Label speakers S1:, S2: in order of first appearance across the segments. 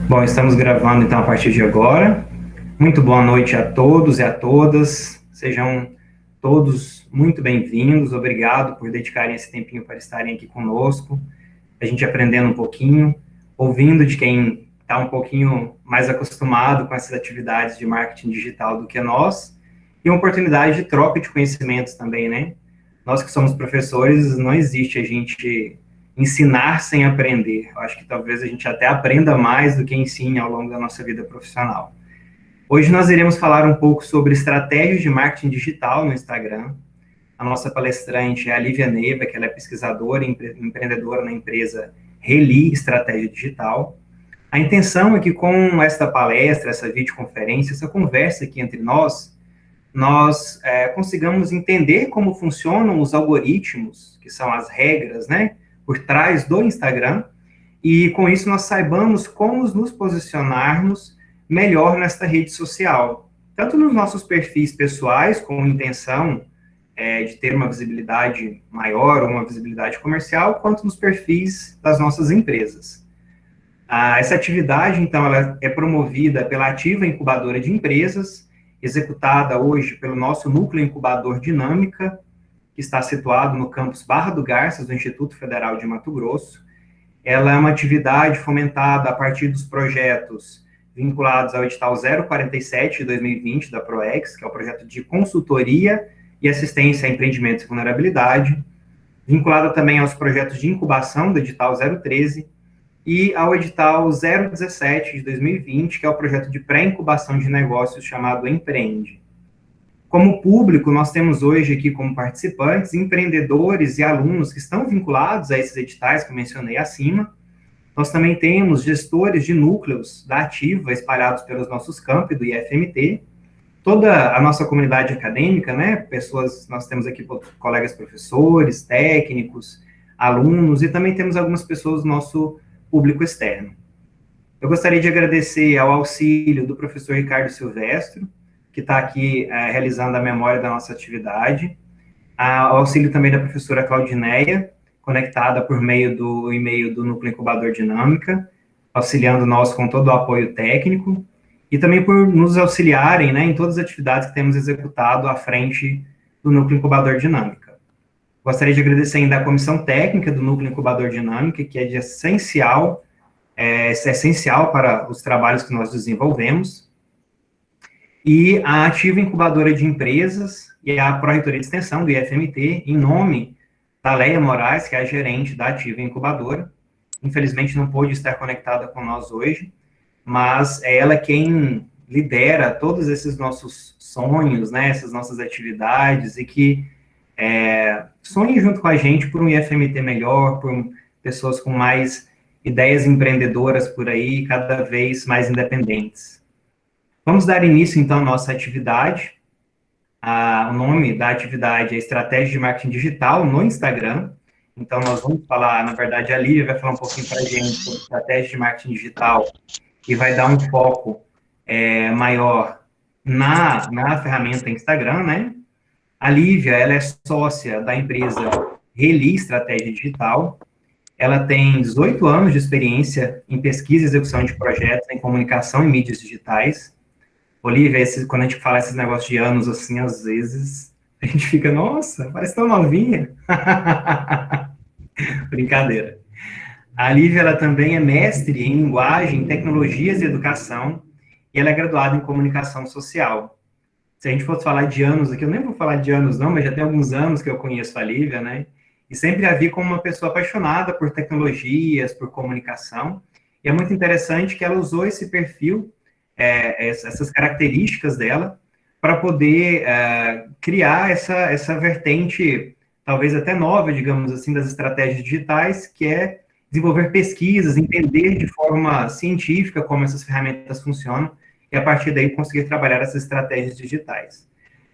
S1: Bom, estamos gravando então a partir de agora. Muito boa noite a todos e a todas. Sejam todos muito bem-vindos. Obrigado por dedicarem esse tempinho para estarem aqui conosco. A gente aprendendo um pouquinho, ouvindo de quem está um pouquinho mais acostumado com essas atividades de marketing digital do que nós, e uma oportunidade de troca de conhecimentos também, né? Nós que somos professores, não existe a gente ensinar sem aprender. Eu acho que talvez a gente até aprenda mais do que ensine ao longo da nossa vida profissional. Hoje nós iremos falar um pouco sobre estratégias de marketing digital no Instagram. A nossa palestrante é a Lívia Neiva, que ela é pesquisadora e empreendedora na empresa Reli Estratégia Digital. A intenção é que com esta palestra, essa videoconferência, essa conversa aqui entre nós consigamos entender como funcionam os algoritmos, que são as regras, né, por trás do Instagram, e com isso nós saibamos como nos posicionarmos melhor nesta rede social, tanto nos nossos perfis pessoais, com intenção de ter uma visibilidade maior ou uma visibilidade comercial, quanto nos perfis das nossas empresas. Essa atividade, então, ela é promovida pela Ativa Incubadora de Empresas, executada hoje pelo nosso Núcleo Incubador Dinâmica, que está situado no campus Barra do Garças, do Instituto Federal de Mato Grosso. Ela é uma atividade fomentada a partir dos projetos vinculados ao edital 047 de 2020 da PROEX, que é o projeto de consultoria e assistência a empreendimentos e vulnerabilidade, vinculada também aos projetos de incubação do edital 013 e ao edital 017 de 2020, que é o projeto de pré-incubação de negócios chamado Empreende. Como público, nós temos hoje aqui como participantes empreendedores e alunos que estão vinculados a esses editais que eu mencionei acima. Nós também temos gestores de núcleos da Ativa espalhados pelos nossos campi do IFMT, toda a nossa comunidade acadêmica, né, nós temos aqui colegas professores, técnicos, alunos, e também temos algumas pessoas do nosso público externo. Eu gostaria de agradecer ao auxílio do professor Ricardo Silvestre, que está aqui realizando a memória da nossa atividade, ao auxílio também da professora Claudineia, conectada por meio do e-mail do Núcleo Incubador Dinâmica, auxiliando nós com todo o apoio técnico, e também por nos auxiliarem, né, em todas as atividades que temos executado à frente do Núcleo Incubador Dinâmica. Gostaria de agradecer ainda a comissão técnica do Núcleo Incubador Dinâmica, que é essencial para os trabalhos que nós desenvolvemos, e a Ativa Incubadora de Empresas e a Pró-Reitoria de Extensão do IFMT, em nome da Leia Moraes, que é a gerente da Ativa Incubadora. Infelizmente não pôde estar conectada com nós hoje, mas é ela quem lidera todos esses nossos sonhos, né, essas nossas atividades, e que sonhem junto com a gente por um IFMT melhor, por pessoas com mais ideias empreendedoras por aí, cada vez mais independentes. Vamos dar início, então, à nossa atividade. O nome da atividade é Estratégia de Marketing Digital no Instagram. Então, nós vamos falar, na verdade, a Lívia vai falar um pouquinho para a gente sobre estratégia de marketing digital e vai dar um foco maior na ferramenta Instagram, né? A Lívia, ela é sócia da empresa Reli Estratégia Digital. Ela tem 18 anos de experiência em pesquisa e execução de projetos em comunicação e mídias digitais. Olivia, quando a gente fala esses negócios de anos, assim, às vezes, a gente fica, nossa, parece tão novinha. Brincadeira. A Lívia, ela também é mestre em linguagem, tecnologias e educação, e ela é graduada em comunicação social. Se a gente fosse falar de anos aqui, eu nem vou falar de anos não, mas já tem alguns anos que eu conheço a Lívia, né? E sempre a vi como uma pessoa apaixonada por tecnologias, por comunicação, e é muito interessante que ela usou esse perfil, essas características dela, para poder criar essa vertente, talvez até nova, digamos assim, das estratégias digitais, que é desenvolver pesquisas, entender de forma científica como essas ferramentas funcionam, e a partir daí conseguir trabalhar essas estratégias digitais.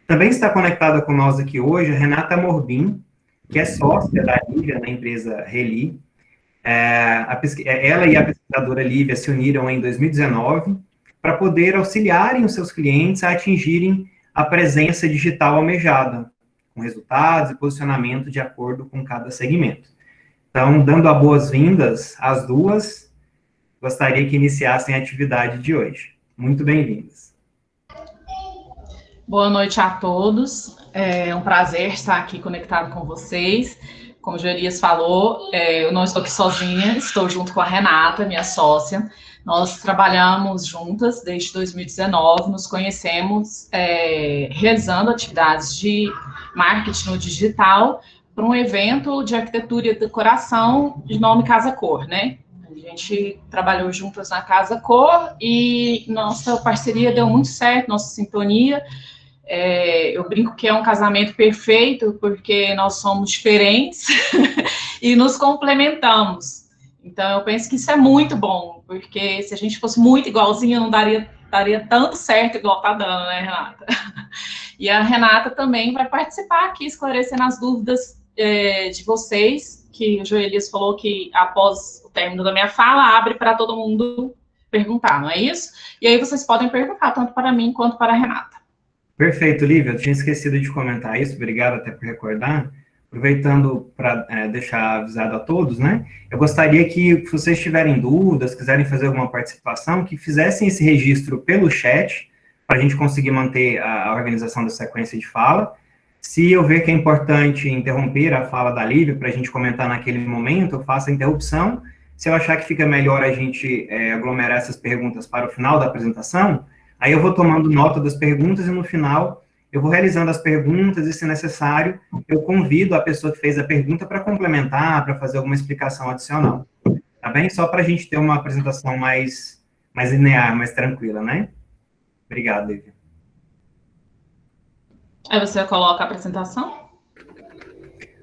S1: Também está conectada com nós aqui hoje a Renata Morbin, que é sócia da Lívia na empresa Reli. Ela e a pesquisadora Lívia se uniram em 2019 para poder auxiliarem os seus clientes a atingirem a presença digital almejada, com resultados e posicionamento de acordo com cada segmento. Então, dando as boas-vindas às duas, gostaria que iniciassem a atividade de hoje. Muito bem-vindas.
S2: Boa noite a todos. É um prazer estar aqui conectado com vocês. Como o Joelias falou, eu não estou aqui sozinha, estou junto com a Renata, minha sócia. Nós trabalhamos juntas desde 2019, nos conhecemos realizando atividades de marketing no digital para um evento de arquitetura e decoração de nome Casa Cor, né? A gente trabalhou juntas na Casa Cor e nossa parceria deu muito certo, nossa sintonia. Eu brinco que é um casamento perfeito, porque nós somos diferentes e nos complementamos. Então, eu penso que isso é muito bom, porque se a gente fosse muito igualzinha, não daria tanto certo igual tá dando, né, Renata? E a Renata também vai participar aqui, esclarecendo as dúvidas de vocês, que o Joelias falou que após o término da minha fala, abre para todo mundo perguntar, não é isso? E aí vocês podem perguntar, tanto para mim quanto para a Renata.
S1: Perfeito, Lívia. Eu tinha esquecido de comentar isso, obrigado até por recordar. Aproveitando para deixar avisado a todos, né? Eu gostaria que, se vocês tiverem dúvidas, quiserem fazer alguma participação, que fizessem esse registro pelo chat, para a gente conseguir manter a organização da sequência de fala. Se eu ver que é importante interromper a fala da Lívia, para a gente comentar naquele momento, eu faço a interrupção. Se eu achar que fica melhor a gente aglomerar essas perguntas para o final da apresentação, aí eu vou tomando nota das perguntas e no final eu vou realizando as perguntas e, se necessário, eu convido a pessoa que fez a pergunta para complementar, para fazer alguma explicação adicional. Tá bem? Só para a gente ter uma apresentação mais linear, mais tranquila, né? Obrigado, Lívia.
S2: Aí você coloca a apresentação?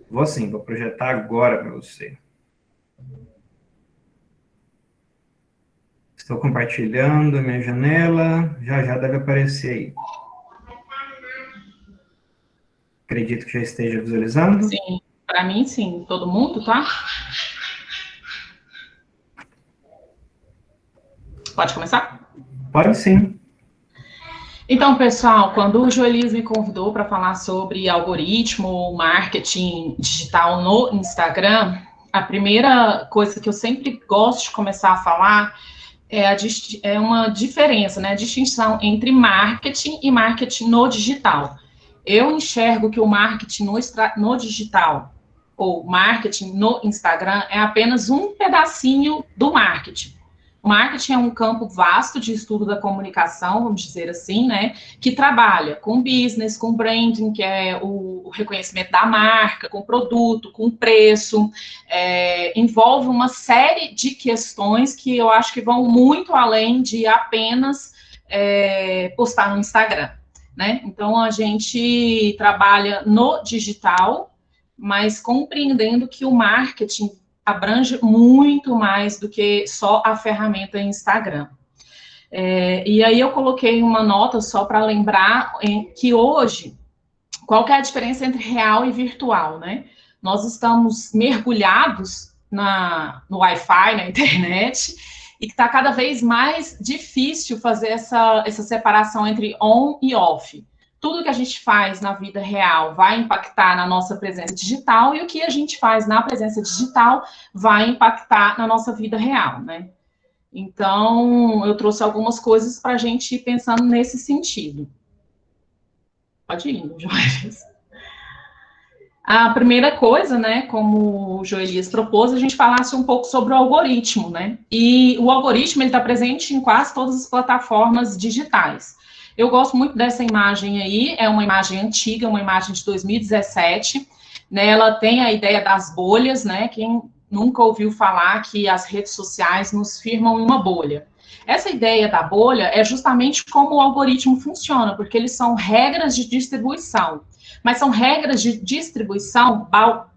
S1: Vou sim, vou projetar agora para você. Estou compartilhando a minha janela, já deve aparecer aí. Acredito que já esteja visualizando.
S2: Sim, para mim sim. Todo mundo, tá? Pode começar?
S1: Pode sim.
S2: Então, pessoal, quando o Joelias me convidou para falar sobre algoritmo, marketing digital no Instagram, a primeira coisa que eu sempre gosto de começar a falar é uma diferença, né? A distinção entre marketing e marketing no digital. Eu enxergo que o marketing no digital, ou marketing no Instagram, é apenas um pedacinho do marketing. O marketing é um campo vasto de estudo da comunicação, vamos dizer assim, né? Que trabalha com business, com branding, que é o reconhecimento da marca, com produto, com preço, envolve uma série de questões que eu acho que vão muito além de apenas postar no Instagram, né? Então, a gente trabalha no digital, mas compreendendo que o marketing abrange muito mais do que só a ferramenta Instagram. E aí eu coloquei uma nota só para lembrar que hoje, qual que é a diferença entre real e virtual, né? Nós estamos mergulhados no Wi-Fi, na internet, e que está cada vez mais difícil fazer essa separação entre on e off. Tudo que a gente faz na vida real vai impactar na nossa presença digital, e o que a gente faz na presença digital vai impactar na nossa vida real, né? Então, eu trouxe algumas coisas para a gente ir pensando nesse sentido. Pode ir, Joelias. A primeira coisa, né, como o Joelias propôs, a gente falasse um pouco sobre o algoritmo, né? E o algoritmo, ele está presente em quase todas as plataformas digitais. Eu gosto muito dessa imagem aí, é uma imagem antiga, uma imagem de 2017, né? Ela tem a ideia das bolhas, né? Quem nunca ouviu falar que as redes sociais nos firmam em uma bolha? Essa ideia da bolha é justamente como o algoritmo funciona, porque eles são regras de distribuição, mas são regras de distribuição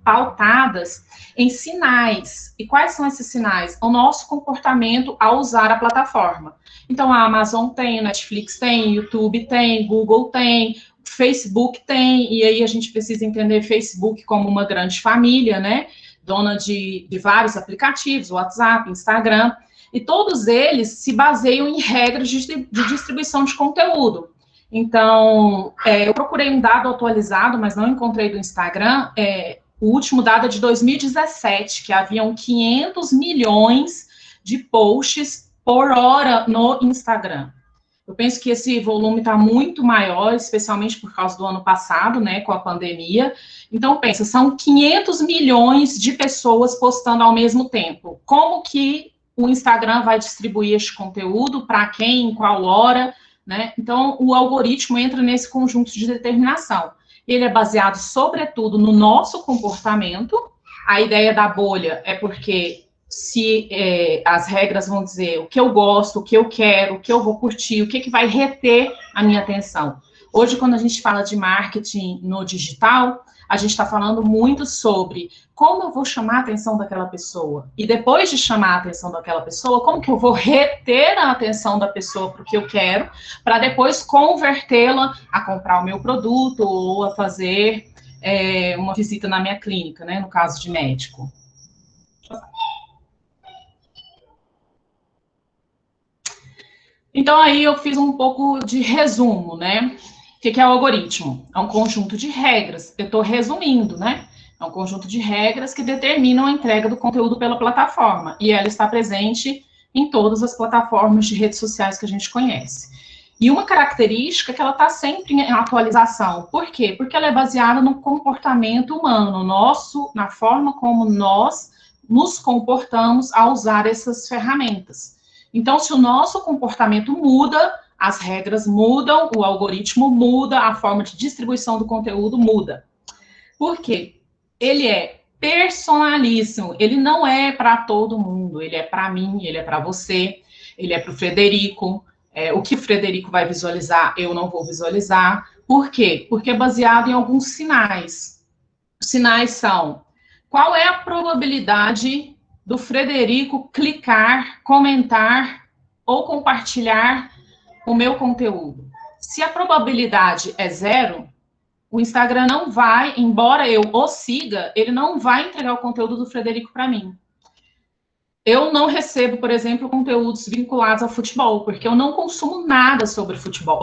S2: pautadas em sinais. E quais são esses sinais? O nosso comportamento ao usar a plataforma. Então, a Amazon tem, o Netflix tem, o YouTube tem, Google tem, Facebook tem, e aí a gente precisa entender Facebook como uma grande família, né? Dona de vários aplicativos, WhatsApp, Instagram, e todos eles se baseiam em regras de distribuição de conteúdo. Então, eu procurei um dado atualizado, mas não encontrei do Instagram, o último dado é de 2017, que haviam 500 milhões de posts por hora no Instagram. Eu penso que esse volume está muito maior, especialmente por causa do ano passado, né, com a pandemia. Então, pensa, são 500 milhões de pessoas postando ao mesmo tempo. Como que o Instagram vai distribuir este conteúdo, para quem, em qual hora, né? Então, o algoritmo entra nesse conjunto de determinação. Ele é baseado, sobretudo, no nosso comportamento. A ideia da bolha é porque se as regras vão dizer o que eu gosto, o que eu quero, o que eu vou curtir, o que vai reter a minha atenção. Hoje, quando a gente fala de marketing no digital, a gente está falando muito sobre como eu vou chamar a atenção daquela pessoa. E depois de chamar a atenção daquela pessoa, como que eu vou reter a atenção da pessoa para o que eu quero, para depois convertê-la a comprar o meu produto ou a fazer uma visita na minha clínica, né, no caso de médico. Então, aí eu fiz um pouco de resumo, né? O que é o algoritmo? É um conjunto de regras. Eu estou resumindo, né? É um conjunto de regras que determinam a entrega do conteúdo pela plataforma. E ela está presente em todas as plataformas de redes sociais que a gente conhece. E uma característica é que ela está sempre em atualização. Por quê? Porque ela é baseada no comportamento humano, na forma como nós nos comportamos ao usar essas ferramentas. Então, se o nosso comportamento muda, as regras mudam, o algoritmo muda, a forma de distribuição do conteúdo muda. Por quê? Ele é personalíssimo, ele não é para todo mundo, ele é para mim, ele é para você, ele é para o Frederico. O que o Frederico vai visualizar, eu não vou visualizar. Por quê? Porque é baseado em alguns sinais. Os sinais são: qual é a probabilidade do Frederico clicar, comentar ou compartilhar o meu conteúdo? Se a probabilidade é 0, o Instagram não vai, embora eu o siga, ele não vai entregar o conteúdo do Frederico para mim. Eu não recebo, por exemplo, conteúdos vinculados ao futebol, porque eu não consumo nada sobre futebol.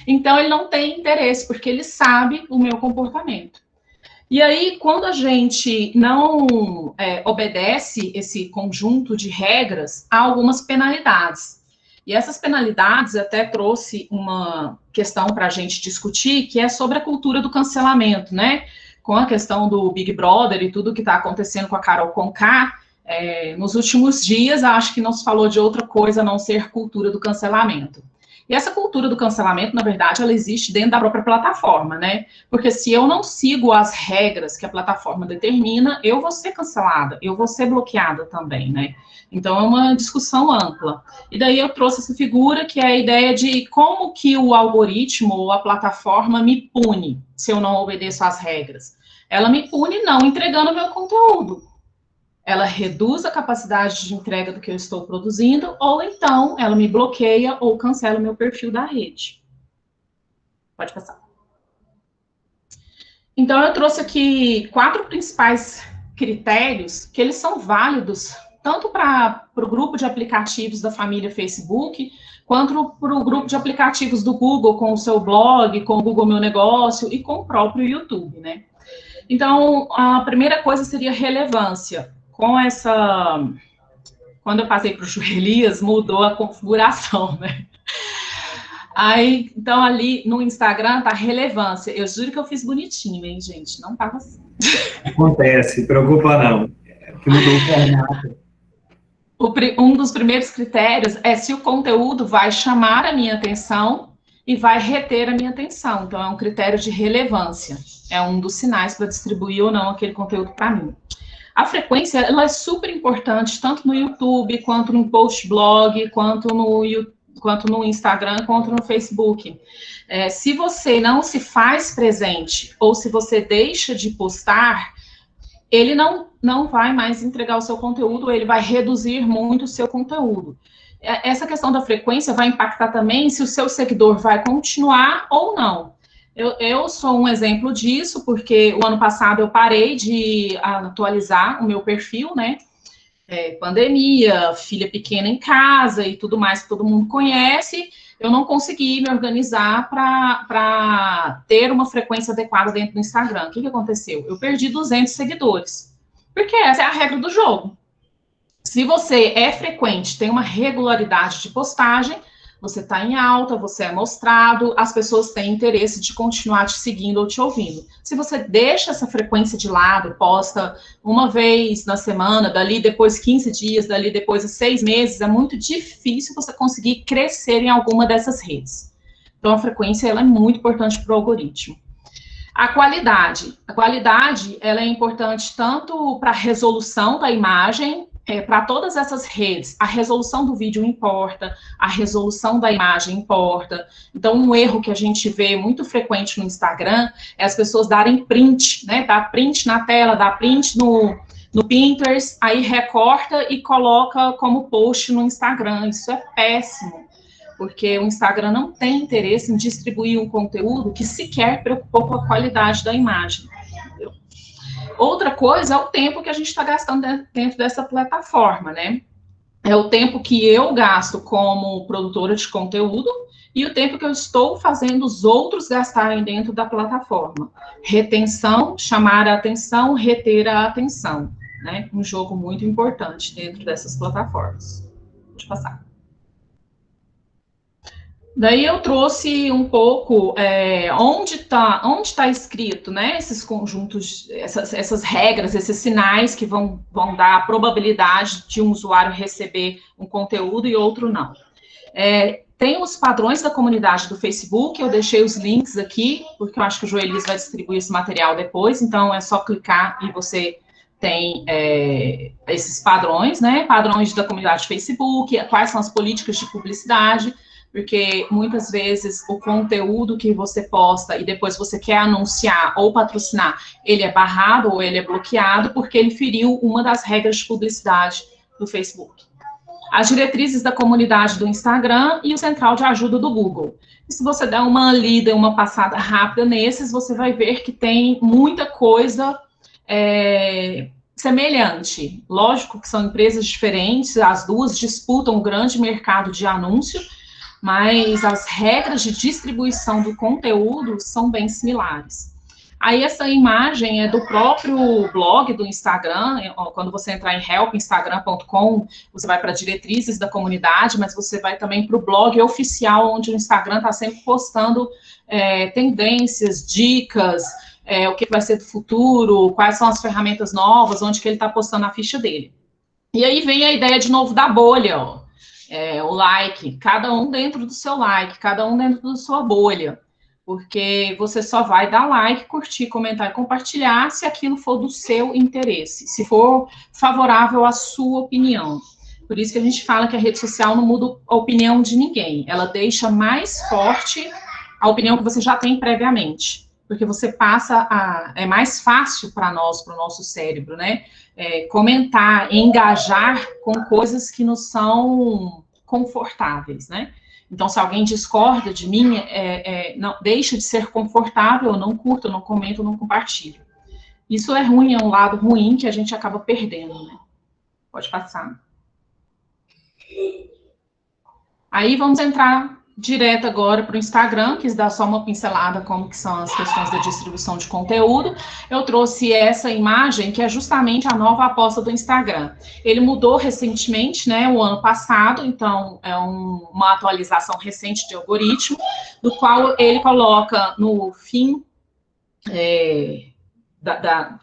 S2: Então, ele não tem interesse, porque ele sabe o meu comportamento. E aí, quando a gente não obedece esse conjunto de regras, há algumas penalidades. E essas penalidades, até trouxe uma questão para a gente discutir, que é sobre a cultura do cancelamento, né? Com a questão do Big Brother e tudo que está acontecendo com a Carol Conká, nos últimos dias, acho que não se falou de outra coisa a não ser cultura do cancelamento. E essa cultura do cancelamento, na verdade, ela existe dentro da própria plataforma, né? Porque se eu não sigo as regras que a plataforma determina, eu vou ser cancelada, eu vou ser bloqueada também, né? Então, é uma discussão ampla. E daí eu trouxe essa figura, que é a ideia de como que o algoritmo ou a plataforma me pune se eu não obedeço às regras. Ela me pune não entregando meu conteúdo. Ela reduz a capacidade de entrega do que eu estou produzindo, ou então ela me bloqueia ou cancela o meu perfil da rede. Pode passar. Então, eu trouxe aqui 4 principais critérios que eles são válidos tanto para o grupo de aplicativos da família Facebook, quanto para o grupo de aplicativos do Google, com o seu blog, com o Google Meu Negócio e com o próprio YouTube, né? Então, a primeira coisa seria relevância. Quando eu passei para o Elias, mudou a configuração, né? Aí, então, ali no Instagram tá relevância. Eu juro que eu fiz bonitinho, hein, gente? Não tava assim.
S1: Acontece, preocupa não. Que mudou o formato.
S2: Um dos primeiros critérios é se o conteúdo vai chamar a minha atenção e vai reter a minha atenção. Então, é um critério de relevância. É um dos sinais para distribuir ou não aquele conteúdo para mim. A frequência, ela é super importante, tanto no YouTube, quanto no post blog, quanto no Instagram, quanto no Facebook. Se você não se faz presente, ou se você deixa de postar, ele não vai mais entregar o seu conteúdo, ele vai reduzir muito o seu conteúdo. Essa questão da frequência vai impactar também se o seu seguidor vai continuar ou não. Eu sou um exemplo disso, porque o ano passado eu parei de atualizar o meu perfil, né? Pandemia, filha pequena em casa e tudo mais que todo mundo conhece, eu não consegui me organizar para ter uma frequência adequada dentro do Instagram. O que aconteceu? Eu perdi 200 seguidores, porque essa é a regra do jogo. Se você é frequente, tem uma regularidade de postagem, você está em alta, você é mostrado, as pessoas têm interesse de continuar te seguindo ou te ouvindo. Se você deixa essa frequência de lado, posta uma vez na semana, dali depois 15 dias, dali depois 6 meses, é muito difícil você conseguir crescer em alguma dessas redes. Então, a frequência ela é muito importante para o algoritmo. A qualidade ela é importante tanto para a resolução da imagem, para todas essas redes, a resolução do vídeo importa, a resolução da imagem importa. Então, um erro que a gente vê muito frequente no Instagram é as pessoas darem print, né? Dá print na tela, dá print no Pinterest, aí recorta e coloca como post no Instagram. Isso é péssimo, porque o Instagram não tem interesse em distribuir um conteúdo que sequer preocupou com a qualidade da imagem. Entendeu? Outra coisa é o tempo que a gente está gastando dentro dessa plataforma, né? É o tempo que eu gasto como produtora de conteúdo e o tempo que eu estou fazendo os outros gastarem dentro da plataforma. Retenção, chamar a atenção, reter a atenção, né? Um jogo muito importante dentro dessas plataformas. Pode passar. Daí eu trouxe um pouco onde tá escrito, né, esses conjuntos, essas regras, esses sinais que vão dar a probabilidade de um usuário receber um conteúdo e outro não. Tem os padrões da comunidade do Facebook, eu deixei os links aqui, porque eu acho que o Joelis vai distribuir esse material depois, então é só clicar e você tem esses padrões, né, padrões da comunidade do Facebook, quais são as políticas de publicidade, porque muitas vezes o conteúdo que você posta e depois você quer anunciar ou patrocinar, ele é barrado ou ele é bloqueado porque ele feriu uma das regras de publicidade do Facebook. As diretrizes da comunidade do Instagram e o central de ajuda do Google. E se você der uma lida, uma passada rápida nesses, você vai ver que tem muita coisa semelhante. Lógico que são empresas diferentes, as duas disputam um grande mercado de anúncio, mas as regras de distribuição do conteúdo são bem similares. Aí essa imagem é do próprio blog do Instagram, quando você entrar em helpinstagram.com, você vai para diretrizes da comunidade, mas você vai também para o blog oficial, onde o Instagram está sempre postando tendências, dicas, o que vai ser do futuro, quais são as ferramentas novas, onde que ele está postando a ficha dele. E aí vem a ideia de novo da bolha, ó. O like, cada um dentro do seu like, cada um dentro da sua bolha, porque você só vai dar like, curtir, comentar e compartilhar se aquilo for do seu interesse, se for favorável à sua opinião. Por isso que a gente fala que a rede social não muda a opinião de ninguém, ela deixa mais forte a opinião que você já tem previamente, porque você é mais fácil para nós, para o nosso cérebro, né? Comentar, engajar com coisas que nos são confortáveis, né? Então, se alguém discorda de mim, não, deixa de ser confortável, eu não curto, eu não comento, eu não compartilho. Isso é ruim, é um lado ruim que a gente acaba perdendo, né? Pode passar. Aí vamos entrar direto agora para o Instagram, quis dar só uma pincelada como que são as questões da distribuição de conteúdo. Eu trouxe essa imagem, que é justamente a nova aposta do Instagram. Ele mudou recentemente, né, o ano passado, então é uma atualização recente de algoritmo, do qual ele coloca no fim,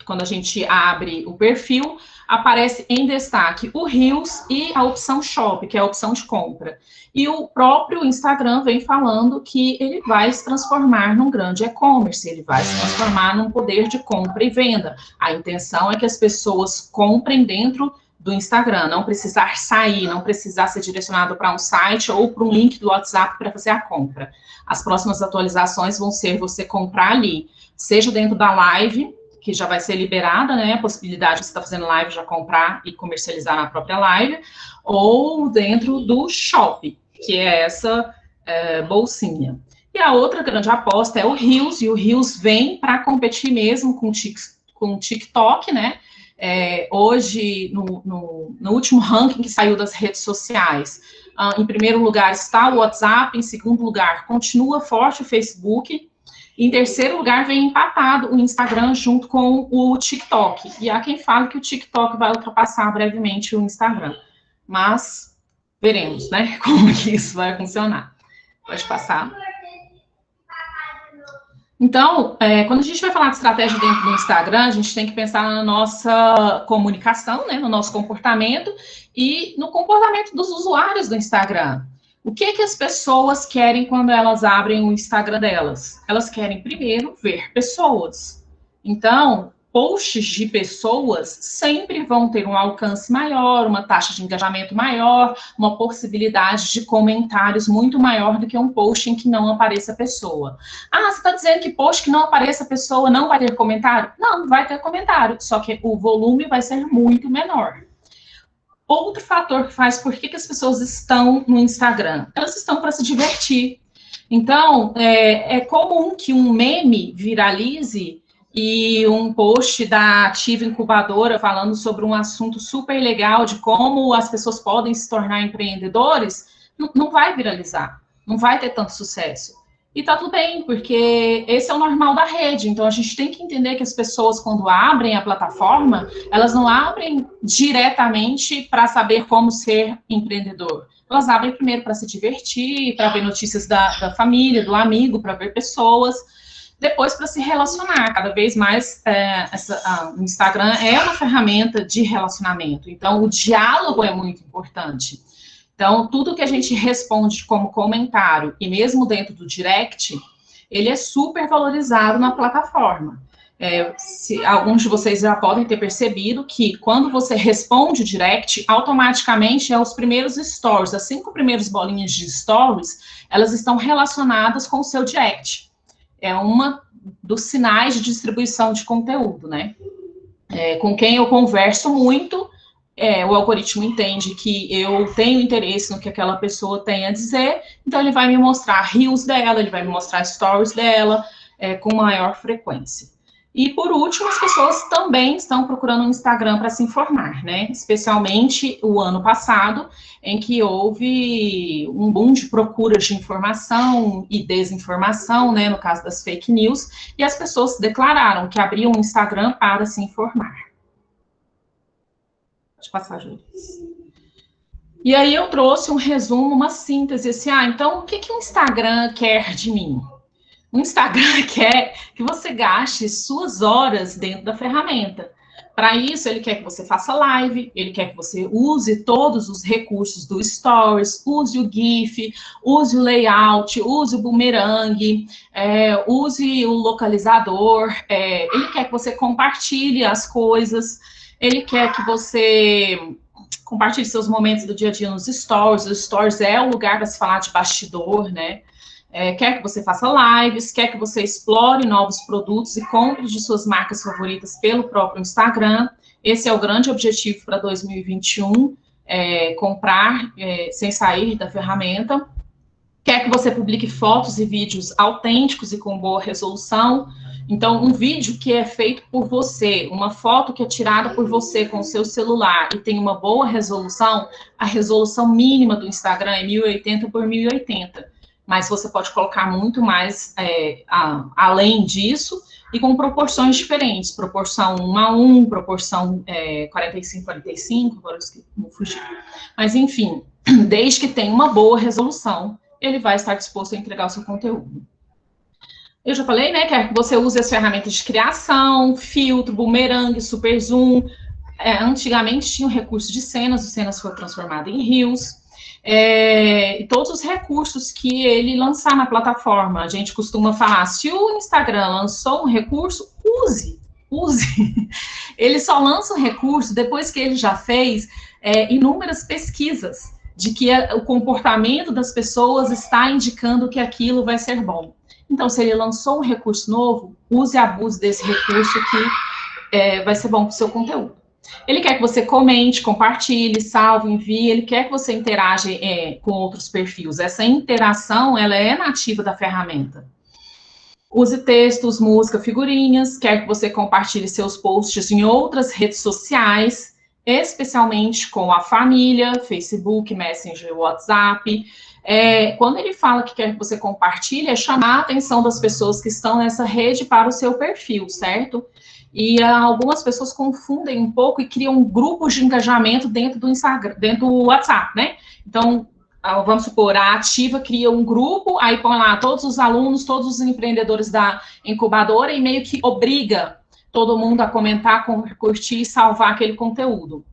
S2: quando a gente abre o perfil, aparece em destaque o Reels e a opção Shop, que é a opção de compra. E o próprio Instagram vem falando que ele vai se transformar num grande e-commerce, ele vai se transformar num poder de compra e venda. A intenção é que as pessoas comprem dentro do Instagram, não precisar sair, não precisar ser direcionado para um site ou para um link do WhatsApp para fazer a compra. As próximas atualizações vão ser você comprar ali, seja dentro da live, que já vai ser liberada, né, a possibilidade de você estar fazendo live, já comprar e comercializar na própria live, ou dentro do Shop, que é essa bolsinha. E a outra grande aposta é o Reels, e o Reels vem para competir mesmo com o TikTok, né, hoje, no último ranking que saiu das redes sociais, em primeiro lugar está o WhatsApp, em segundo lugar continua forte o Facebook, Em terceiro lugar, vem empatado o Instagram junto com o TikTok. E há quem fale que o TikTok vai ultrapassar brevemente o Instagram. Mas veremos, né, como que isso vai funcionar. Pode passar. Então, quando a gente vai falar de estratégia dentro do Instagram, a gente tem que pensar na nossa comunicação, né, no nosso comportamento e no comportamento dos usuários do Instagram. O que as pessoas querem quando elas abrem o Instagram delas? Elas querem, primeiro, ver pessoas. Então, posts de pessoas sempre vão ter um alcance maior, uma taxa de engajamento maior, uma possibilidade de comentários muito maior do que um post em que não apareça a pessoa. Ah, você está dizendo que post que não apareça a pessoa não vai ter comentário? Não, vai ter comentário, só que o volume vai ser muito menor. Outro fator que faz por que as pessoas estão no Instagram? Elas estão para se divertir. Então, é comum que um meme viralize e um post da Ativa Incubadora falando sobre um assunto super legal de como as pessoas podem se tornar empreendedores, não vai viralizar, não vai ter tanto sucesso. E tá tudo bem, porque esse é o normal da rede. Então, a gente tem que entender que as pessoas, quando abrem a plataforma, elas não abrem diretamente para saber como ser empreendedor. Elas abrem primeiro para se divertir, para ver notícias da família, do amigo, para ver pessoas, depois para se relacionar. Cada vez mais, o Instagram é uma ferramenta de relacionamento. Então, o diálogo é muito importante. Então, tudo que a gente responde como comentário, e mesmo dentro do direct, ele é super valorizado na plataforma. Alguns de vocês já podem ter percebido que quando você responde o direct, automaticamente os primeiros stories, as 5 primeiras bolinhas de stories, elas estão relacionadas com o seu direct. É uma dos sinais de distribuição de conteúdo, né? Com quem eu converso muito, o algoritmo entende que eu tenho interesse no que aquela pessoa tem a dizer, então ele vai me mostrar reels dela, ele vai me mostrar stories dela, com maior frequência. E, por último, as pessoas também estão procurando um Instagram para se informar, né? Especialmente o ano passado, em que houve um boom de procuras de informação e desinformação, né? No caso das fake news, e as pessoas declararam que abriam um Instagram para se informar. Pode passar, Júlia. E aí eu trouxe um resumo, uma síntese, assim, então o que o Instagram quer de mim? O Instagram quer que você gaste suas horas dentro da ferramenta. Para isso, ele quer que você faça live, ele quer que você use todos os recursos do Stories, use o GIF, use o layout, use o boomerang, use o localizador, ele quer que você compartilhe as coisas, ele quer que você compartilhe seus momentos do dia a dia nos Stories. Os Stories é o lugar para se falar de bastidor, né? Quer que você faça lives, quer que você explore novos produtos e compre de suas marcas favoritas pelo próprio Instagram. Esse é o grande objetivo para 2021, comprar sem sair da ferramenta. Quer que você publique fotos e vídeos autênticos e com boa resolução. Então, um vídeo que é feito por você, uma foto que é tirada por você com o seu celular e tem uma boa resolução, a resolução mínima do Instagram é 1080 por 1080. Mas você pode colocar muito mais além disso e com proporções diferentes, proporção 1:1, proporção 45:45, agora eu não fugi. Mas, enfim, desde que tenha uma boa resolução, ele vai estar disposto a entregar o seu conteúdo. Eu já falei, né, que você use as ferramentas de criação, filtro, boomerang, super zoom. Antigamente tinha o recurso de cenas, o cenas foi transformado em reels. E todos os recursos que ele lançar na plataforma. A gente costuma falar, se o Instagram lançou um recurso, use. Ele só lança um recurso depois que ele já fez inúmeras pesquisas de que o comportamento das pessoas está indicando que aquilo vai ser bom. Então, se ele lançou um recurso novo, use e abuse desse recurso que vai ser bom para o seu conteúdo. Ele quer que você comente, compartilhe, salve, envie, ele quer que você interaja com outros perfis. Essa interação, ela é nativa da ferramenta. Use textos, música, figurinhas, quer que você compartilhe seus posts em outras redes sociais. especialmente com a família, Facebook, Messenger, WhatsApp. Quando ele fala que quer que você compartilhe, é chamar a atenção das pessoas que estão nessa rede para o seu perfil, certo? E algumas pessoas confundem um pouco e criam grupos de engajamento dentro do Instagram, dentro do WhatsApp, né? Então, vamos supor, a Ativa cria um grupo, aí põe lá todos os alunos, todos os empreendedores da incubadora e meio que obriga todo mundo a comentar, curtir e salvar aquele conteúdo.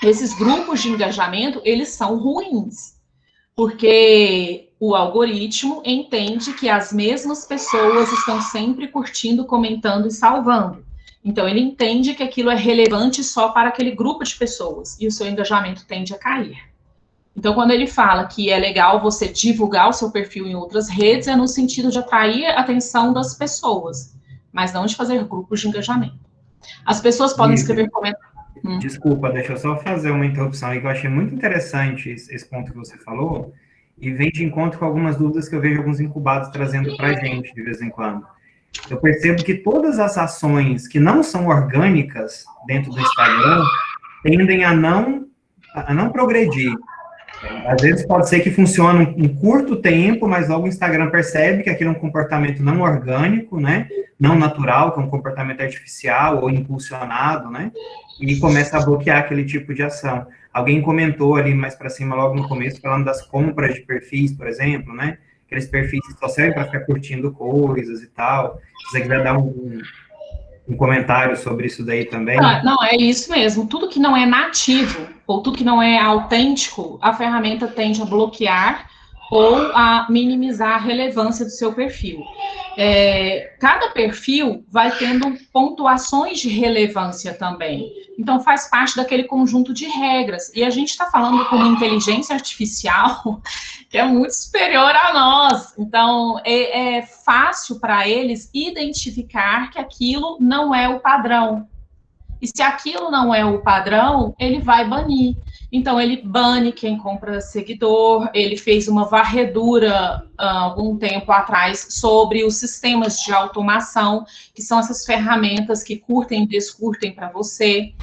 S2: Esses grupos de engajamento, eles são ruins, porque o algoritmo entende que as mesmas pessoas estão sempre curtindo, comentando e salvando. Então, ele entende que aquilo é relevante só para aquele grupo de pessoas, e o seu engajamento tende a cair. Então, quando ele fala que é legal você divulgar o seu perfil em outras redes, é no sentido de atrair a atenção das pessoas, mas não de fazer grupos de engajamento. As pessoas podem escrever comentários.
S1: Desculpa, deixa eu só fazer uma interrupção aí, que eu achei muito interessante esse ponto que você falou, e vem de encontro com algumas dúvidas que eu vejo alguns incubados trazendo para a gente, de vez em quando. Eu percebo que todas as ações que não são orgânicas dentro do Instagram tendem a não progredir. Às vezes pode ser que funcione um curto tempo, mas logo o Instagram percebe que aquilo é um comportamento não orgânico, né? Não natural, que é um comportamento artificial ou impulsionado, né? E começa a bloquear aquele tipo de ação. Alguém comentou ali mais para cima, logo no começo, falando das compras de perfis, por exemplo, né? Aqueles perfis que só servem para ficar curtindo coisas e tal. Se você quiser dar um comentário sobre isso daí também.
S2: Não, é isso mesmo. Tudo que não é nativo, ou tudo que não é autêntico, a ferramenta tende a bloquear ou a minimizar a relevância do seu perfil. Cada perfil vai tendo pontuações de relevância também. Então, faz parte daquele conjunto de regras. E a gente está falando com uma inteligência artificial que é muito superior a nós. Então, é fácil para eles identificar que aquilo não é o padrão. E se aquilo não é o padrão, ele vai banir. Então, ele bane quem compra seguidor. Ele fez uma varredura algum tempo atrás sobre os sistemas de automação, que são essas ferramentas que curtem e descurtem para você.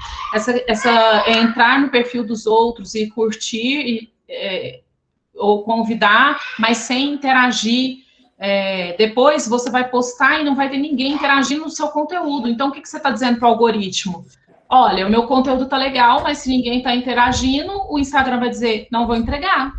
S2: Entrar no perfil dos outros e curtir ou convidar, mas sem interagir. Depois você vai postar e não vai ter ninguém interagindo no seu conteúdo. Então, o que você está dizendo para o algoritmo? Olha, o meu conteúdo tá legal, mas se ninguém está interagindo, o Instagram vai dizer, não vou entregar.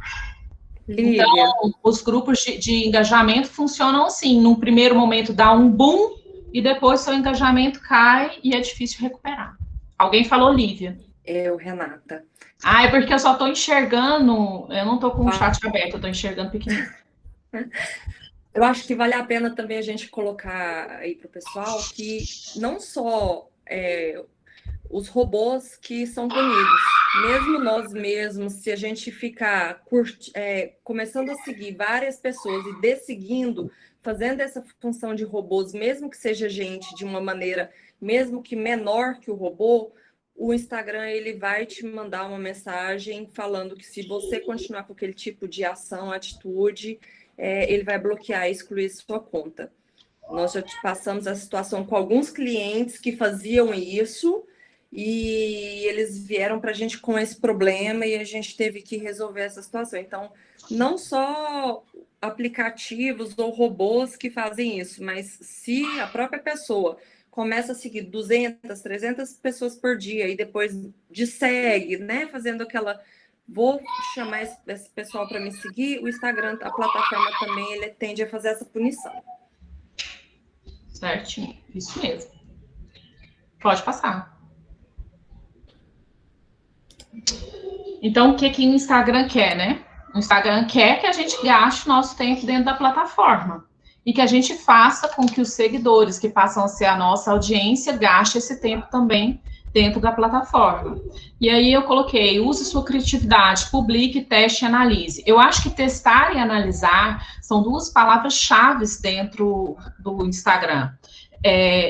S3: Lívia.
S2: Então, os grupos de engajamento funcionam assim. Num primeiro momento dá um boom, e depois seu engajamento cai e é difícil recuperar. Alguém falou Lívia.
S3: Renata.
S2: É porque eu só estou enxergando, eu não estou com o chat aberto, eu estou enxergando pequenininho.
S3: Eu acho que vale a pena também a gente colocar aí para o pessoal que não só os robôs que são punidos, mesmo nós mesmos, se a gente ficar começando a seguir várias pessoas e desseguindo, fazendo essa função de robôs, mesmo que seja gente de uma maneira, mesmo que menor que o robô, o Instagram ele vai te mandar uma mensagem falando que se você continuar com aquele tipo de ação, atitude, ele vai bloquear e excluir sua conta. Nós já passamos a situação com alguns clientes que faziam isso e eles vieram para a gente com esse problema e a gente teve que resolver essa situação. Então, não só aplicativos ou robôs que fazem isso, mas se a própria pessoa começa a seguir 200, 300 pessoas por dia e depois dessegue, né, fazendo aquela... Vou chamar esse pessoal para me seguir, o Instagram, a plataforma também, ele tende a fazer essa punição.
S2: Certinho, isso mesmo. Pode passar. Então, o que o Instagram quer, né? O Instagram quer que a gente gaste o nosso tempo dentro da plataforma e que a gente faça com que os seguidores, que passam a ser a nossa audiência, gaste esse tempo também dentro da plataforma. E aí eu coloquei, use sua criatividade, publique, teste e analise. Eu acho que testar e analisar são duas palavras-chave dentro do Instagram.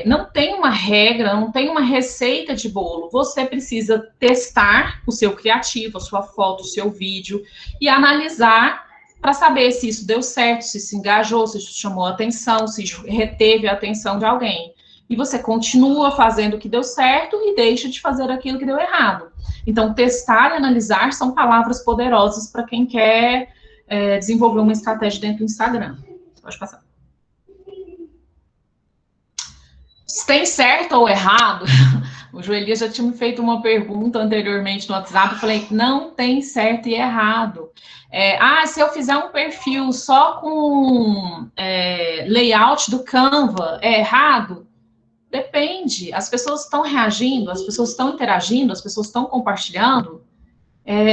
S2: Não tem uma regra, não tem uma receita de bolo. Você precisa testar o seu criativo, a sua foto, o seu vídeo e analisar para saber se isso deu certo, se isso engajou, se isso chamou a atenção, se isso reteve a atenção de alguém. E você continua fazendo o que deu certo e deixa de fazer aquilo que deu errado. Então, testar e analisar são palavras poderosas para quem quer desenvolver uma estratégia dentro do Instagram. Pode passar. Se tem certo ou errado, o Joelias já tinha me feito uma pergunta anteriormente no WhatsApp, eu falei, não tem certo e errado. Se eu fizer um perfil só com layout do Canva, é errado? Depende, as pessoas estão reagindo, as pessoas estão interagindo, as pessoas estão compartilhando,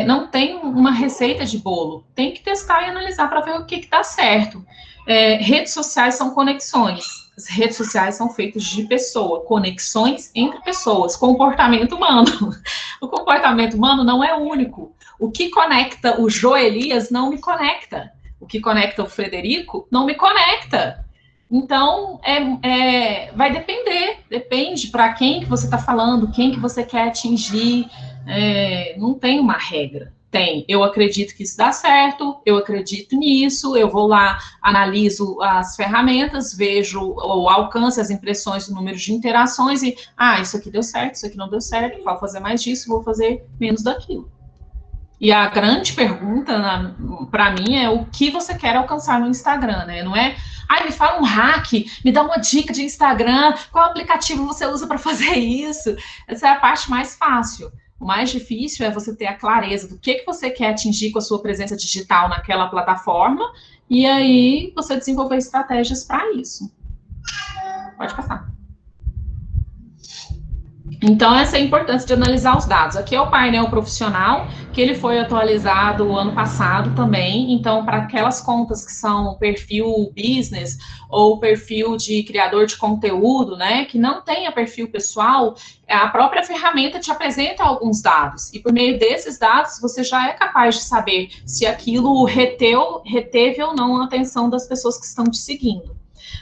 S2: não tem uma receita de bolo, tem que testar e analisar para ver o que dá certo. Redes sociais são conexões, as redes sociais são feitas de pessoa, conexões entre pessoas, comportamento humano. O comportamento humano não é único. O que conecta o Joelias não me conecta. O que conecta o Frederico não me conecta. Então, vai depende para quem que você está falando, quem que você quer atingir, não tem uma regra. Eu acredito que isso dá certo, eu acredito nisso, eu vou lá, analiso as ferramentas, vejo o alcance, as impressões, o número de interações e, isso aqui deu certo, isso aqui não deu certo, vou fazer mais disso, vou fazer menos daquilo. E a grande pergunta, para mim, é o que você quer alcançar no Instagram, né? Não é, me fala um hack, me dá uma dica de Instagram, qual aplicativo você usa para fazer isso? Essa é a parte mais fácil. O mais difícil é você ter a clareza do que você quer atingir com a sua presença digital naquela plataforma, e aí você desenvolver estratégias para isso. Pode passar. Então, essa é a importância de analisar os dados. Aqui é o painel profissional, que ele foi atualizado o ano passado também. Então, para aquelas contas que são perfil business ou perfil de criador de conteúdo, né, que não tenha perfil pessoal, a própria ferramenta te apresenta alguns dados. E por meio desses dados, você já é capaz de saber se aquilo reteve ou não a atenção das pessoas que estão te seguindo.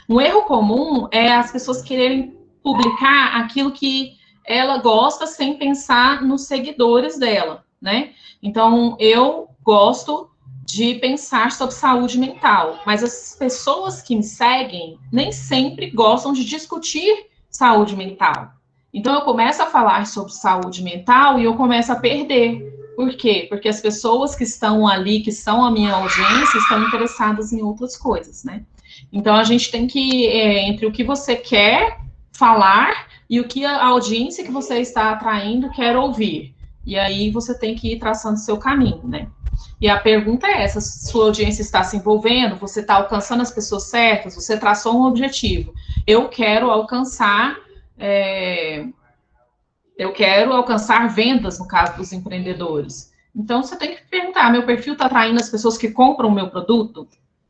S2: Um erro comum é as pessoas quererem publicar aquilo que ela gosta sem pensar nos seguidores dela, né? Então, eu gosto de pensar sobre saúde mental, mas as pessoas que me seguem nem sempre gostam de discutir saúde mental. Então, eu começo a falar sobre saúde mental e eu começo a perder. Por quê? Porque as pessoas que estão ali, que são a minha audiência, estão interessadas em outras coisas, né? Então, a gente tem que, entre o que você quer falar e o que a audiência que você está atraindo quer ouvir. E aí você tem que ir traçando seu caminho, né? E a pergunta é essa, sua audiência está se envolvendo, você está alcançando as pessoas certas, você traçou um objetivo. Eu quero alcançar vendas, no caso dos empreendedores. Então, você tem que perguntar, meu perfil está atraindo as pessoas que compram o meu produto?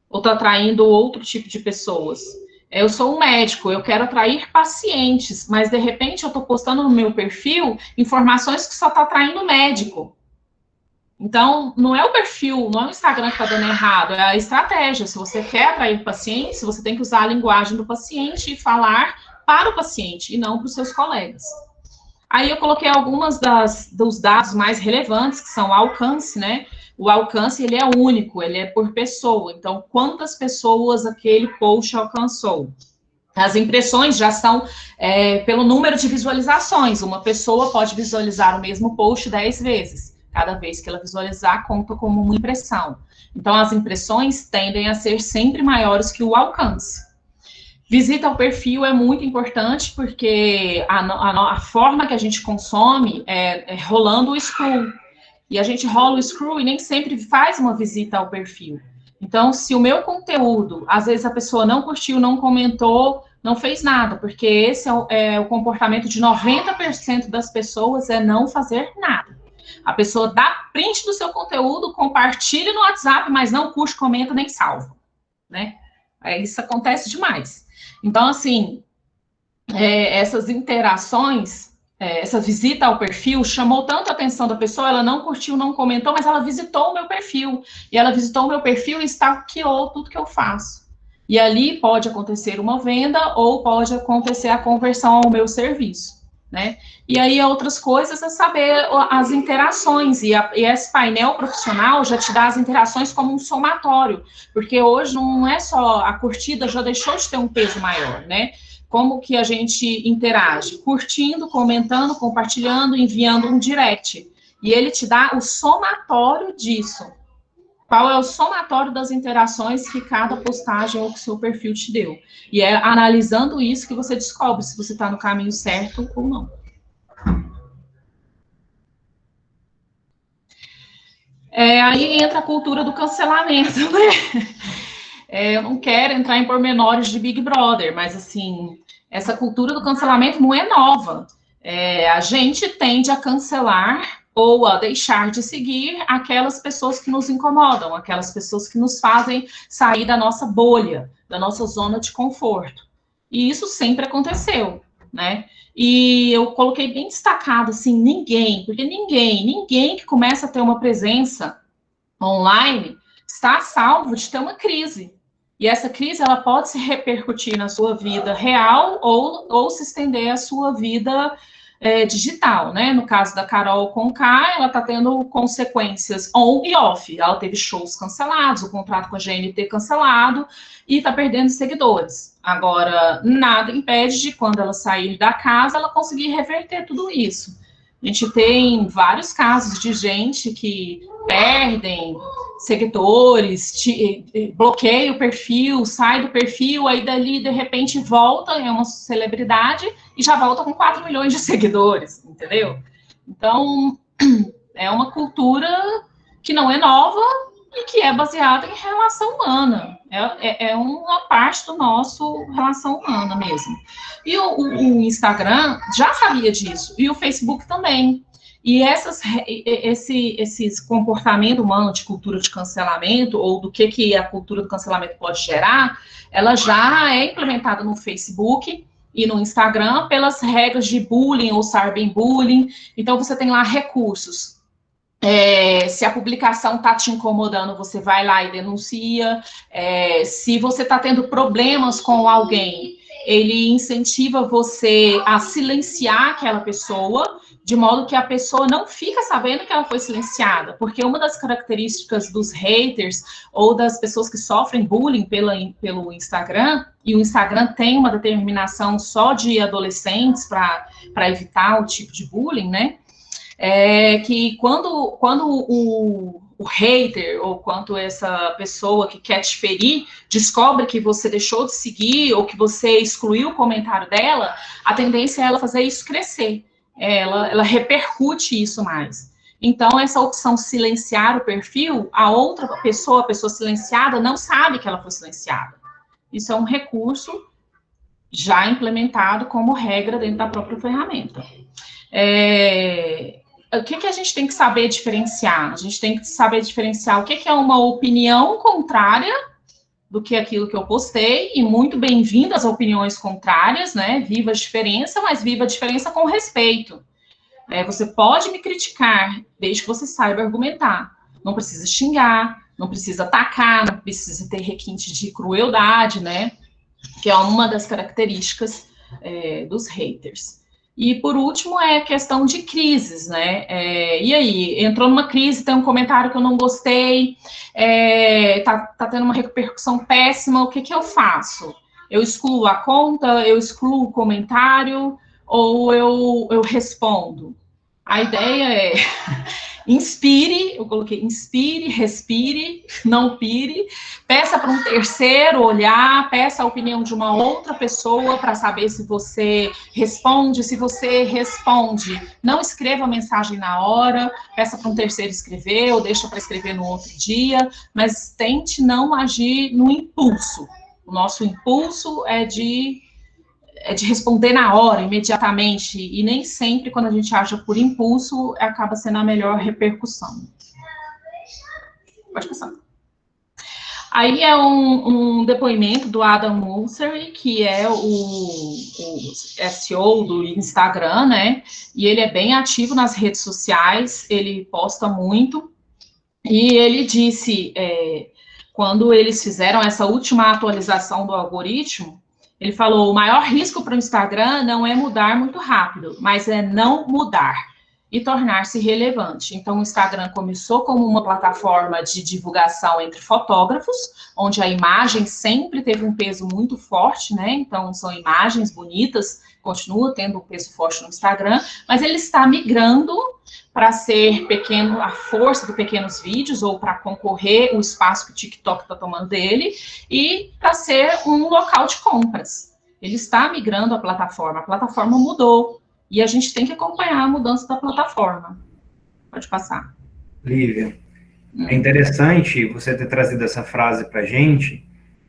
S2: Ou está atraindo outro tipo de pessoas? Eu sou um médico, eu quero atrair pacientes, mas de repente eu estou postando no meu perfil informações que só está atraindo médico. Então, não é o perfil, não é o Instagram que está dando errado, é a estratégia. Se você quer atrair pacientes, você tem que usar a linguagem do paciente e falar para o paciente e não para os seus colegas. Aí eu coloquei algumas dos dados mais relevantes, que são o alcance, né? O alcance, ele é único, ele é por pessoa. Então, quantas pessoas aquele post alcançou? As impressões já são pelo número de visualizações. Uma pessoa pode visualizar o mesmo post 10 vezes. Cada vez que ela visualizar, conta como uma impressão. Então, as impressões tendem a ser sempre maiores que o alcance. Visita ao perfil é muito importante, porque a forma que a gente consome é rolando o scroll. E a gente rola o scroll e nem sempre faz uma visita ao perfil. Então, se o meu conteúdo, às vezes a pessoa não curtiu, não comentou, não fez nada, porque esse é o comportamento de 90% das pessoas, é não fazer nada. A pessoa dá print do seu conteúdo, compartilha no WhatsApp, mas não curte, comenta, nem salva, né? Isso acontece demais. Então, assim, essas interações, essa visita ao perfil chamou tanto a atenção da pessoa, ela não curtiu, não comentou, mas ela visitou o meu perfil. E ela visitou o meu perfil e stalkeou tudo que eu faço. E ali pode acontecer uma venda ou pode acontecer a conversão ao meu serviço, né? E aí outras coisas é saber as interações. E esse painel profissional já te dá as interações como um somatório. Porque hoje não é só a curtida, já deixou de ter um peso maior, né? Como que a gente interage? Curtindo, comentando, compartilhando, enviando um direct. E ele te dá o somatório disso. Qual é o somatório das interações que cada postagem ou que o seu perfil te deu. E é analisando isso que você descobre se você está no caminho certo ou não. Aí entra a cultura do cancelamento, né? Eu não quero entrar em pormenores de Big Brother, mas, assim, essa cultura do cancelamento não é nova. A gente tende a cancelar ou a deixar de seguir aquelas pessoas que nos incomodam, aquelas pessoas que nos fazem sair da nossa bolha, da nossa zona de conforto. E isso sempre aconteceu, né? E eu coloquei bem destacado, assim, porque ninguém que começa a ter uma presença online está salvo de ter uma crise. E essa crise, ela pode se repercutir na sua vida real ou se estender à sua vida digital, né? No caso da Carol Conká, ela está tendo consequências on e off. Ela teve shows cancelados, o contrato com a GNT cancelado e está perdendo seguidores. Agora, nada impede de, quando ela sair da casa, ela conseguir reverter tudo isso. A gente tem vários casos de gente que perdem seguidores, bloqueia o perfil, sai do perfil, aí dali, de repente, volta, é uma celebridade, e já volta com 4 milhões de seguidores, entendeu? Então, é uma cultura que não é nova e que é baseada em relação humana. É uma parte do nosso relação humana mesmo. E o Instagram já sabia disso, e o Facebook também. E esse comportamento humano de cultura de cancelamento, ou do que a cultura do cancelamento pode gerar, ela já é implementada no Facebook e no Instagram pelas regras de bullying ou cyberbullying. Então, você tem lá recursos. Se a publicação está te incomodando, você vai lá e denuncia. Se você está tendo problemas com alguém, ele incentiva você a silenciar aquela pessoa, de modo que a pessoa não fica sabendo que ela foi silenciada, porque uma das características dos haters ou das pessoas que sofrem bullying pelo Instagram, e o Instagram tem uma determinação só de adolescentes para evitar o tipo de bullying, né? Que quando o hater, ou quando essa pessoa que quer te ferir, descobre que você deixou de seguir, ou que você excluiu o comentário dela, a tendência é ela fazer isso crescer. Ela repercute isso mais. Então, essa opção silenciar o perfil, a outra pessoa, a pessoa silenciada, não sabe que ela foi silenciada. Isso é um recurso já implementado como regra dentro da própria ferramenta. O que a gente tem que saber diferenciar? A gente tem que saber diferenciar o que é uma opinião contrária do que aquilo que eu postei, e muito bem-vindas as opiniões contrárias, né? Viva a diferença, mas viva a diferença com respeito. Você pode me criticar, desde que você saiba argumentar. Não precisa xingar, não precisa atacar, não precisa ter requinte de crueldade, né? Que é uma das características dos haters. E, por último, é a questão de crises, né? E aí, entrou numa crise, tem um comentário que eu não gostei, tá tendo uma repercussão péssima, o que eu faço? Eu excluo a conta, eu excluo o comentário, ou eu respondo? A ideia é inspire, eu coloquei inspire, respire, não pire, peça para um terceiro olhar, peça a opinião de uma outra pessoa para saber se você responde. Se você responde, não escreva a mensagem na hora, peça para um terceiro escrever, ou deixa para escrever no outro dia, mas tente não agir no impulso. O nosso impulso é de responder na hora, imediatamente, e nem sempre, quando a gente age por impulso, acaba sendo a melhor repercussão. Pode passar. Aí é um depoimento do Adam Mosseri, que é o SEO do Instagram, né? E ele é bem ativo nas redes sociais, ele posta muito, e ele disse, quando eles fizeram essa última atualização do algoritmo, ele falou, o maior risco para o Instagram não é mudar muito rápido, mas é não mudar. e tornar-se relevante. Então, o Instagram começou como uma plataforma de divulgação entre fotógrafos, onde a imagem sempre teve um peso muito forte, né? Então, são imagens bonitas, continua tendo um peso forte no Instagram, mas ele está migrando para ser pequeno, a força de pequenos vídeos, ou para concorrer o espaço que o TikTok está tomando dele, e para ser um local de compras. Ele está migrando a plataforma mudou, e a gente tem que acompanhar a mudança da plataforma. Pode passar.
S1: Lívia, é interessante você ter trazido essa frase para a gente,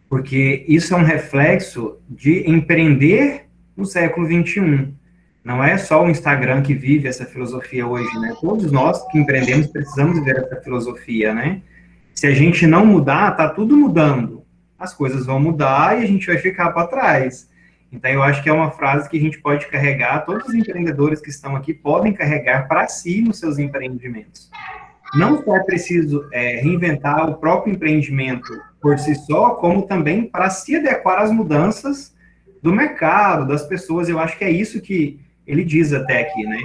S1: porque isso é um reflexo de empreender no século XXI. Não é só o Instagram que vive essa filosofia hoje, né? Todos nós que empreendemos precisamos viver essa filosofia, né? Se a gente não mudar, tá tudo mudando. As coisas vão mudar e a gente vai ficar para trás. Então, eu acho que é uma frase que a gente pode carregar, todos os empreendedores que estão aqui podem carregar para si nos seus empreendimentos. Não só é preciso reinventar o próprio empreendimento por si só, como também para se adequar às mudanças do mercado, das pessoas. Eu acho que é isso que ele diz até aqui, né?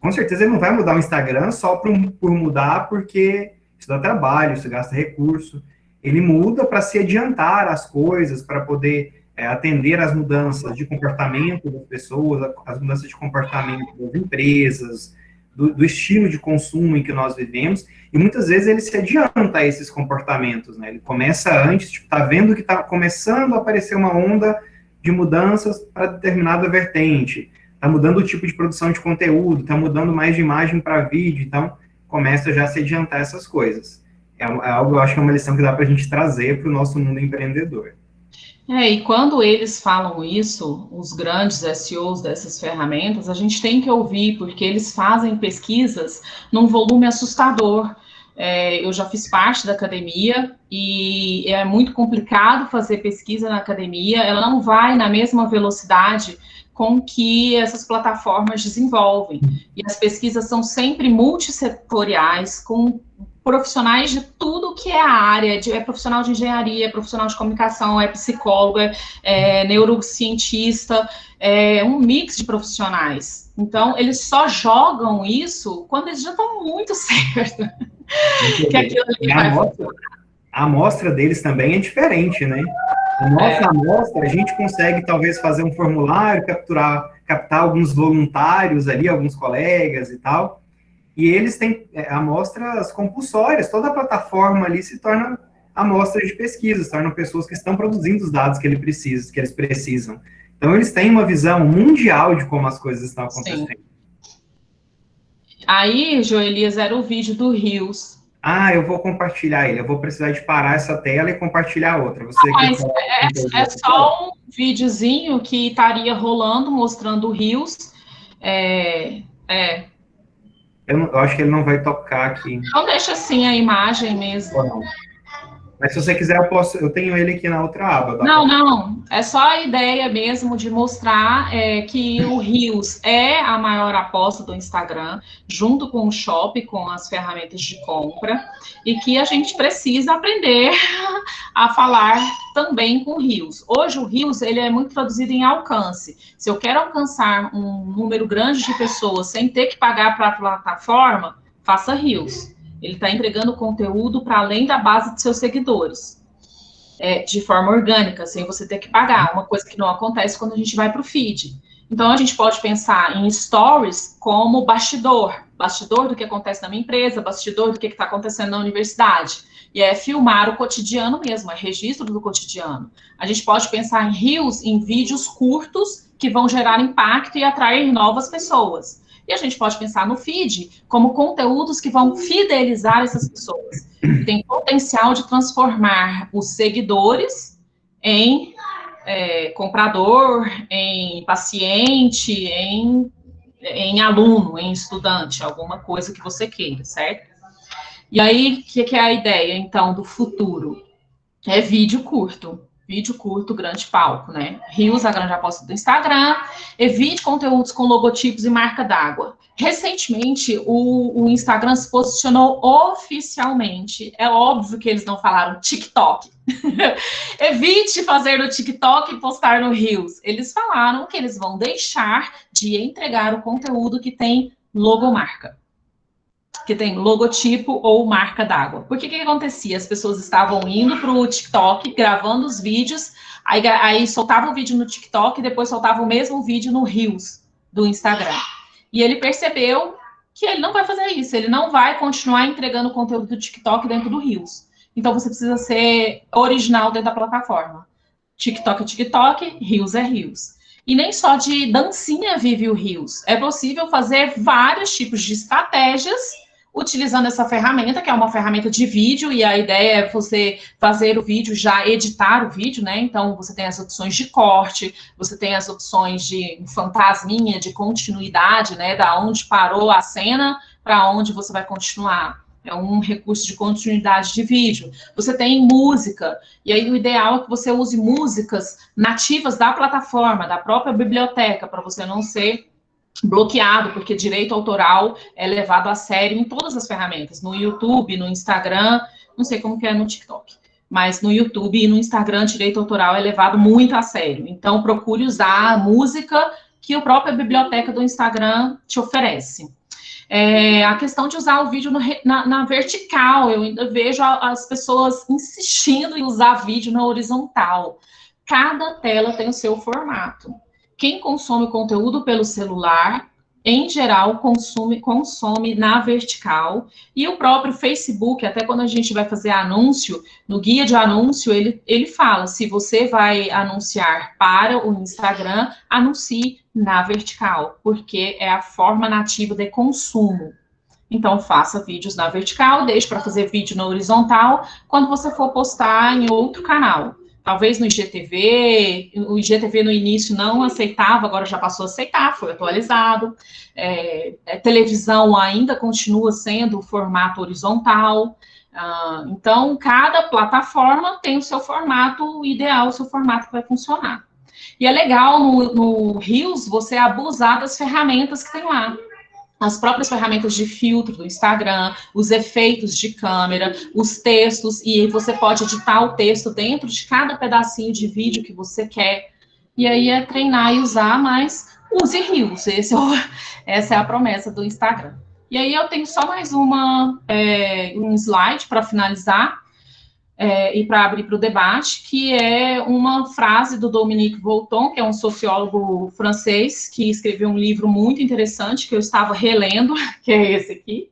S1: Com certeza ele não vai mudar o Instagram só por mudar, porque isso dá trabalho, isso gasta recurso. Ele muda para se adiantar as coisas, para poder atender às mudanças de comportamento das pessoas, as mudanças de comportamento das empresas, do estilo de consumo em que nós vivemos, e muitas vezes ele se adianta a esses comportamentos, né? Ele começa antes, tipo, tá vendo que tá começando a aparecer uma onda de mudanças para determinada vertente, tá mudando o tipo de produção de conteúdo, tá mudando mais de imagem para vídeo, então começa já a se adiantar essas coisas. É algo, eu acho que é uma lição que dá para a gente trazer para o nosso mundo empreendedor.
S2: E quando eles falam isso, os grandes SEOs dessas ferramentas, a gente tem que ouvir, porque eles fazem pesquisas num volume assustador. Eu já fiz parte da academia e é muito complicado fazer pesquisa na academia, ela não vai na mesma velocidade com que essas plataformas desenvolvem. E as pesquisas são sempre multissetoriais, com profissionais de tudo que é a área, é profissional de engenharia, é profissional de comunicação, é psicóloga, é neurocientista, é um mix de profissionais. Então, eles só jogam isso quando eles já estão muito certos. Que aquilo ali
S1: a amostra deles também é diferente, né? A nossa amostra, a gente consegue talvez fazer um formulário, captar alguns voluntários ali, alguns colegas e tal, e eles têm amostras compulsórias, toda a plataforma ali se torna amostra de pesquisa, se tornam pessoas que estão produzindo os dados que eles precisam. Então, eles têm uma visão mundial de como as coisas estão acontecendo. Sim.
S2: Aí, Joelias, era o vídeo do Rios.
S1: Eu vou compartilhar ele. Eu vou precisar de parar essa tela e compartilhar outra.
S2: É só um videozinho que estaria rolando, mostrando o Rios.
S1: Eu acho que ele não vai tocar aqui.
S2: Então deixa assim a imagem mesmo.
S1: Não. Mas se você quiser, eu tenho ele aqui na outra aba.
S2: Não. É só a ideia mesmo de mostrar que o Rios é a maior aposta do Instagram, junto com o Shop, com as ferramentas de compra, e que a gente precisa aprender a falar também com o Rios. Hoje o Rios, ele é muito traduzido em alcance. Se eu quero alcançar um número grande de pessoas sem ter que pagar para a plataforma, faça Rios. Ele está entregando conteúdo para além da base de seus seguidores, de forma orgânica, sem você ter que pagar, uma coisa que não acontece quando a gente vai para o feed. Então, a gente pode pensar em stories como bastidor do que acontece na minha empresa, bastidor do que está acontecendo na universidade. E é filmar o cotidiano mesmo, é registro do cotidiano. A gente pode pensar em reels, em vídeos curtos que vão gerar impacto e atrair novas pessoas. E a gente pode pensar no feed como conteúdos que vão fidelizar essas pessoas. Tem potencial de transformar os seguidores em comprador, em paciente, em aluno, em estudante, alguma coisa que você queira, certo? E aí, o que é a ideia, então, do futuro? É vídeo curto, grande palco, né? Reels, a grande aposta do Instagram. Evite conteúdos com logotipos e marca d'água. Recentemente, o Instagram se posicionou oficialmente. É óbvio que eles não falaram TikTok. Evite fazer no TikTok e postar no Reels. Eles falaram que eles vão deixar de entregar o conteúdo que tem logomarca, que tem logotipo ou marca d'água. Por que acontecia? As pessoas estavam indo para o TikTok, gravando os vídeos, aí soltavam o vídeo no TikTok e depois soltavam o mesmo vídeo no Reels do Instagram. E ele percebeu que ele não vai fazer isso, ele não vai continuar entregando conteúdo do TikTok dentro do Reels. Então, você precisa ser original dentro da plataforma. TikTok é TikTok, Reels é Reels. E nem só de dancinha vive o Reels. É possível fazer vários tipos de estratégias utilizando essa ferramenta, que é uma ferramenta de vídeo, e a ideia é você fazer o vídeo, já editar o vídeo, né? Então, você tem as opções de corte, você tem as opções de fantasminha, de continuidade, né? Da onde parou a cena para onde você vai continuar. É um recurso de continuidade de vídeo. Você tem música, e aí o ideal é que você use músicas nativas da plataforma, da própria biblioteca, para você não ser bloqueado, porque direito autoral é levado a sério em todas as ferramentas, no YouTube, no Instagram, não sei como que é no TikTok, mas no YouTube e no Instagram, direito autoral é levado muito a sério. Então, procure usar a música que a própria biblioteca do Instagram te oferece. A questão de usar o vídeo na vertical, eu ainda vejo as pessoas insistindo em usar vídeo na horizontal. Cada tela tem o seu formato. Quem consome conteúdo pelo celular, em geral, consome na vertical. E o próprio Facebook, até quando a gente vai fazer anúncio, no guia de anúncio, ele fala, se você vai anunciar para o Instagram, anuncie na vertical, porque é a forma nativa de consumo. Então, faça vídeos na vertical, deixe para fazer vídeo na horizontal, quando você for postar em outro canal. Talvez no IGTV, o IGTV no início não aceitava, agora já passou a aceitar, foi atualizado. Televisão ainda continua sendo o formato horizontal. Então, cada plataforma tem o seu formato ideal, o seu formato que vai funcionar. E é legal no Reels você abusar das ferramentas que tem lá. As próprias ferramentas de filtro do Instagram, os efeitos de câmera, os textos, e você pode editar o texto dentro de cada pedacinho de vídeo que você quer. E aí é treinar e usar, mas use Reels. Essa é a promessa do Instagram. E aí eu tenho só mais um slide para finalizar. E para abrir para o debate, que é uma frase do Dominique Volton, que é um sociólogo francês, que escreveu um livro muito interessante, que eu estava relendo, que é esse aqui.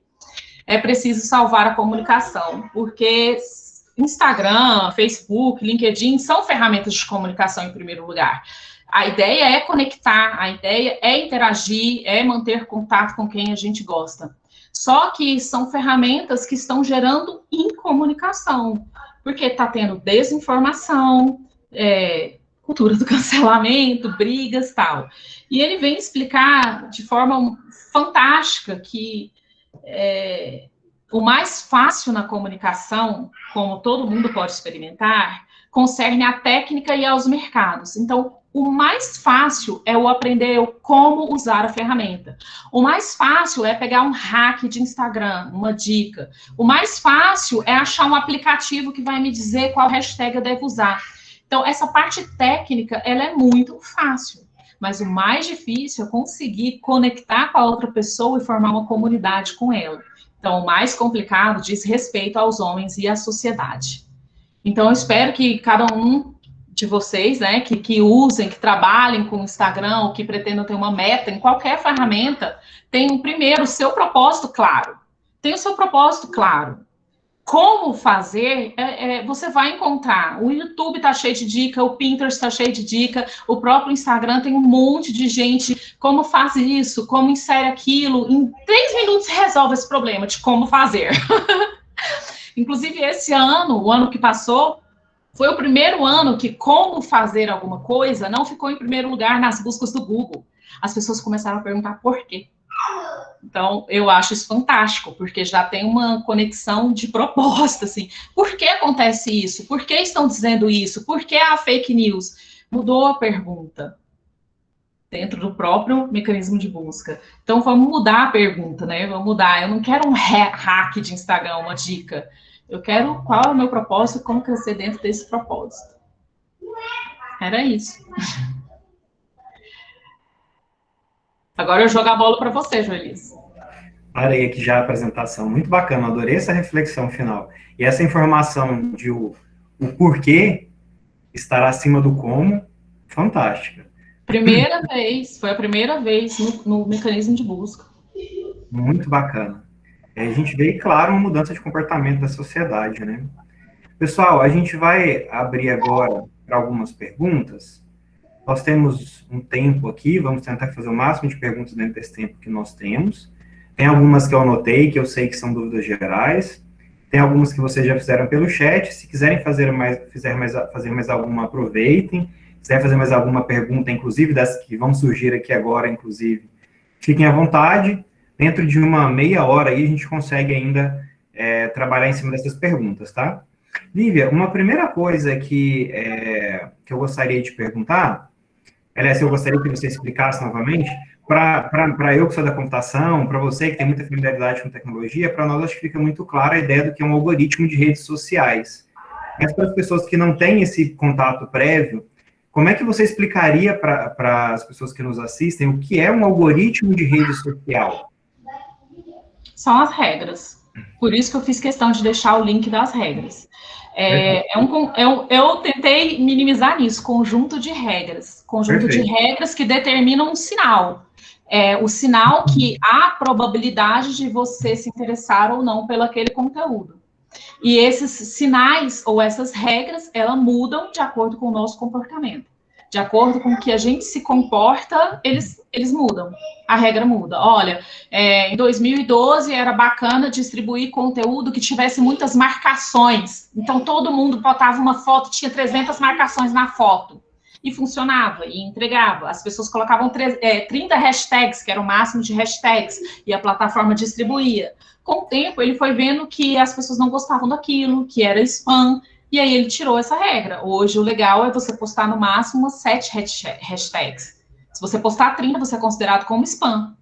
S2: É preciso salvar a comunicação, porque Instagram, Facebook, LinkedIn são ferramentas de comunicação em primeiro lugar. A ideia é conectar, a ideia é interagir, é manter contato com quem a gente gosta. Só que são ferramentas que estão gerando incomunicação, porque está tendo desinformação, cultura do cancelamento, brigas e tal. E ele vem explicar de forma fantástica que o mais fácil na comunicação, como todo mundo pode experimentar, concerne a técnica e aos mercados. Então, o mais fácil é o aprender como usar a ferramenta. O mais fácil é pegar um hack de Instagram, uma dica. O mais fácil é achar um aplicativo que vai me dizer qual hashtag eu devo usar. Então, essa parte técnica, ela é muito fácil. Mas o mais difícil é conseguir conectar com a outra pessoa e formar uma comunidade com ela. Então, o mais complicado diz respeito aos homens e à sociedade. Então, eu espero que cada um de vocês, né, que usem, que trabalhem com o Instagram, ou que pretendam ter uma meta em qualquer ferramenta, tenham primeiro o seu propósito claro. Tem o seu propósito claro. Como fazer, você vai encontrar. O YouTube está cheio de dica, o Pinterest está cheio de dica, o próprio Instagram tem um monte de gente, como faz isso, como insere aquilo. Em 3 minutos resolve esse problema de como fazer. Inclusive, esse ano, o ano que passou, foi o primeiro ano que como fazer alguma coisa não ficou em primeiro lugar nas buscas do Google. As pessoas começaram a perguntar por quê. Então, eu acho isso fantástico, porque já tem uma conexão de proposta, assim. Por que acontece isso? Por que estão dizendo isso? Por que a fake news? Mudou a pergunta dentro do próprio mecanismo de busca. Então, vamos mudar a pergunta, né? Vamos mudar. Eu não quero um hack de Instagram, uma dica. Eu quero qual é o meu propósito e como crescer dentro desse propósito. Era isso. Agora eu jogo a bola para você, Joelis.
S1: Olha aí aqui já a apresentação, muito bacana, adorei essa reflexão final. E essa informação de o porquê estar acima do como, fantástica.
S2: Foi a primeira vez no mecanismo de busca.
S1: Muito bacana. E a gente vê, claro, uma mudança de comportamento da sociedade, né? Pessoal, a gente vai abrir agora para algumas perguntas. Nós temos um tempo aqui, vamos tentar fazer o máximo de perguntas dentro desse tempo que nós temos. Tem algumas que eu anotei, que eu sei que são dúvidas gerais. Tem algumas que vocês já fizeram pelo chat. Se quiserem fazer mais alguma, aproveitem. Se quiser fazer mais alguma pergunta, inclusive das que vão surgir aqui agora, inclusive, fiquem à vontade. Dentro de uma meia hora aí, a gente consegue ainda trabalhar em cima dessas perguntas, tá? Lívia, uma primeira coisa que eu gostaria de perguntar, aliás, eu gostaria que você explicasse novamente, para eu que sou da computação, para você que tem muita familiaridade com tecnologia, para nós acho que fica muito clara a ideia do que é um algoritmo de redes sociais. Mas para as pessoas que não têm esse contato prévio, como é que você explicaria para as pessoas que nos assistem o que é um algoritmo de rede social?
S2: São as regras. Por isso que eu fiz questão de deixar o link das regras. Eu tentei minimizar nisso, conjunto de regras. Conjunto de regras que determinam um sinal. O sinal que há probabilidade de você se interessar ou não pelo aquele conteúdo. E esses sinais, ou essas regras, elas mudam de acordo com o nosso comportamento. De acordo com o que a gente se comporta, eles mudam. A regra muda. Olha, em 2012 era bacana distribuir conteúdo que tivesse muitas marcações. Então, todo mundo botava uma foto, tinha 300 marcações na foto. E funcionava, e entregava. As pessoas colocavam 30 hashtags, que era o máximo de hashtags, e a plataforma distribuía. Com o tempo, ele foi vendo que as pessoas não gostavam daquilo, que era spam, e aí ele tirou essa regra. Hoje, o legal é você postar no máximo 7 hashtags. Se você postar 30, você é considerado como spam.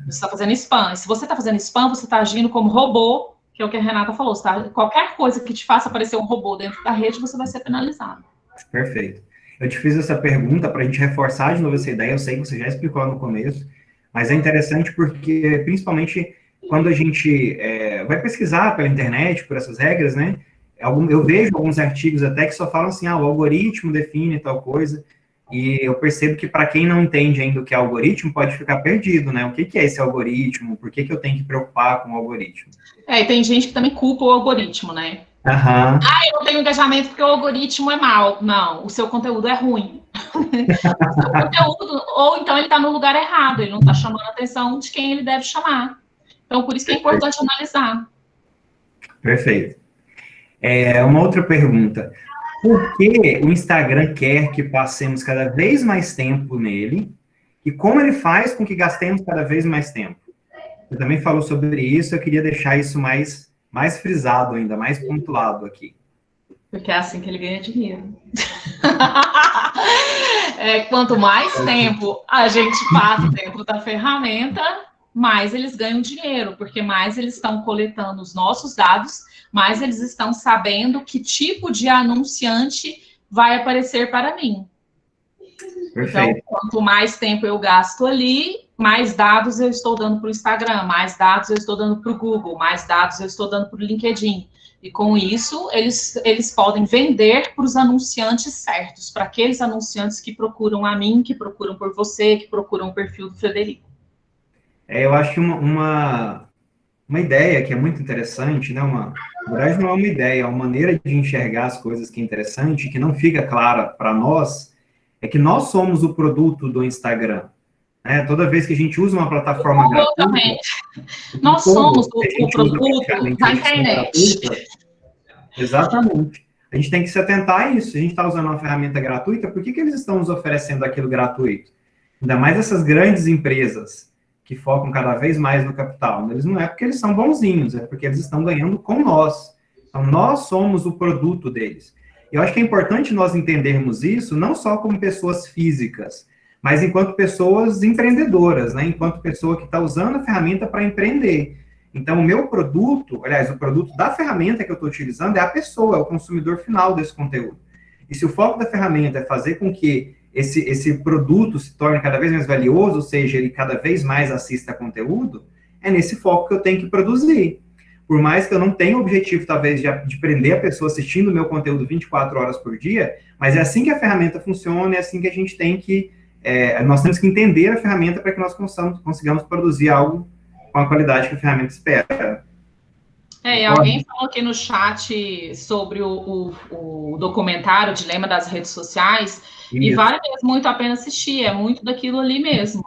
S2: Você está fazendo spam. E se você está fazendo spam, você está agindo como robô, que é o que a Renata falou. Qualquer coisa que te faça aparecer um robô dentro da rede, você vai ser penalizado.
S1: Perfeito. Eu te fiz essa pergunta para a gente reforçar de novo essa ideia. Eu sei que você já explicou no começo, mas é interessante porque, principalmente, quando a gente vai pesquisar pela internet, por essas regras, né? Eu vejo alguns artigos até que só falam assim, o algoritmo define tal coisa, e eu percebo que para quem não entende ainda o que é algoritmo, pode ficar perdido, né? O que é esse algoritmo? Por que eu tenho que preocupar com o algoritmo?
S2: E tem gente que também culpa o algoritmo, né? Eu não tenho engajamento porque o algoritmo é mau. Não, o seu conteúdo é ruim. O seu conteúdo, ou então ele está no lugar errado, ele não está chamando a atenção de quem ele deve chamar. Então, por isso que é importante analisar.
S1: Perfeito. Uma outra pergunta. Por que o Instagram quer que passemos cada vez mais tempo nele? E como ele faz com que gastemos cada vez mais tempo? Você também falou sobre isso, eu queria deixar isso mais frisado ainda, mais pontuado aqui.
S2: Porque é assim que ele ganha dinheiro. Quanto mais tempo a gente passa dentro da ferramenta, mais eles ganham dinheiro, porque mais eles estão coletando os nossos dados, mais eles estão sabendo que tipo de anunciante vai aparecer para mim.
S1: Perfeito.
S2: Então, quanto mais tempo eu gasto ali, mais dados eu estou dando para o Instagram, mais dados eu estou dando para o Google, mais dados eu estou dando para o LinkedIn. E com isso, eles podem vender para os anunciantes certos, para aqueles anunciantes que procuram a mim, que procuram por você, que procuram o perfil do Frederico.
S1: Eu acho que uma ideia que é muito interessante, né? Na verdade, não é uma ideia, é uma maneira de enxergar as coisas que é interessante, que não fica clara para nós, é que nós somos o produto do Instagram. Né? Toda vez que a gente usa uma plataforma gratuita...
S2: Nós somos o produto da internet.
S1: Exatamente. A gente tem que se atentar a isso. Se a gente está usando uma ferramenta gratuita, por que eles estão nos oferecendo aquilo gratuito? Ainda mais essas grandes empresas que focam cada vez mais no capital. Eles não é porque eles são bonzinhos, é porque eles estão ganhando com nós. Então, nós somos o produto deles. Eu acho que é importante nós entendermos isso, não só como pessoas físicas, mas enquanto pessoas empreendedoras, né? Enquanto pessoa que está usando a ferramenta para empreender. Então, o meu produto, aliás, o produto da ferramenta que eu estou utilizando é a pessoa, é o consumidor final desse conteúdo. E se o foco da ferramenta é fazer com que esse produto se torne cada vez mais valioso, ou seja, ele cada vez mais assista conteúdo, é nesse foco que eu tenho que produzir. Por mais que eu não tenha o objetivo, talvez, de prender a pessoa assistindo o meu conteúdo 24 horas por dia, mas é assim que a ferramenta funciona, é assim que a gente tem que... nós temos que entender a ferramenta para que nós consigamos produzir algo com a qualidade que a ferramenta espera.
S2: E alguém falou aqui no chat sobre o documentário Dilema das Redes Sociais, e vale mesmo muito a pena assistir, é muito daquilo ali mesmo.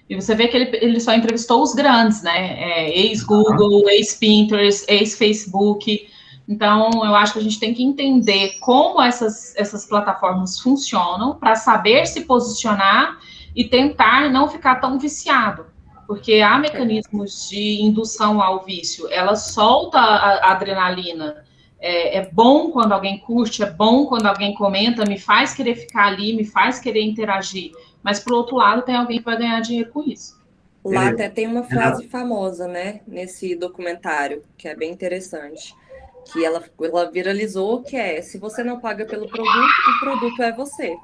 S2: E você vê que ele só entrevistou os grandes, né? Ex-Google, ex-Pinterest, ex-Facebook. Então, eu acho que a gente tem que entender como essas plataformas funcionam para saber se posicionar e tentar não ficar tão viciado. Porque há mecanismos de indução ao vício. Ela solta a adrenalina. É bom quando alguém curte, é bom quando alguém comenta, me faz querer ficar ali, me faz querer interagir. Mas, por outro lado, tem alguém que vai ganhar dinheiro com isso.
S3: Lá até tem uma frase famosa, né, nesse documentário, que é bem interessante, que ela viralizou, que é: se você não paga pelo produto, o produto é você.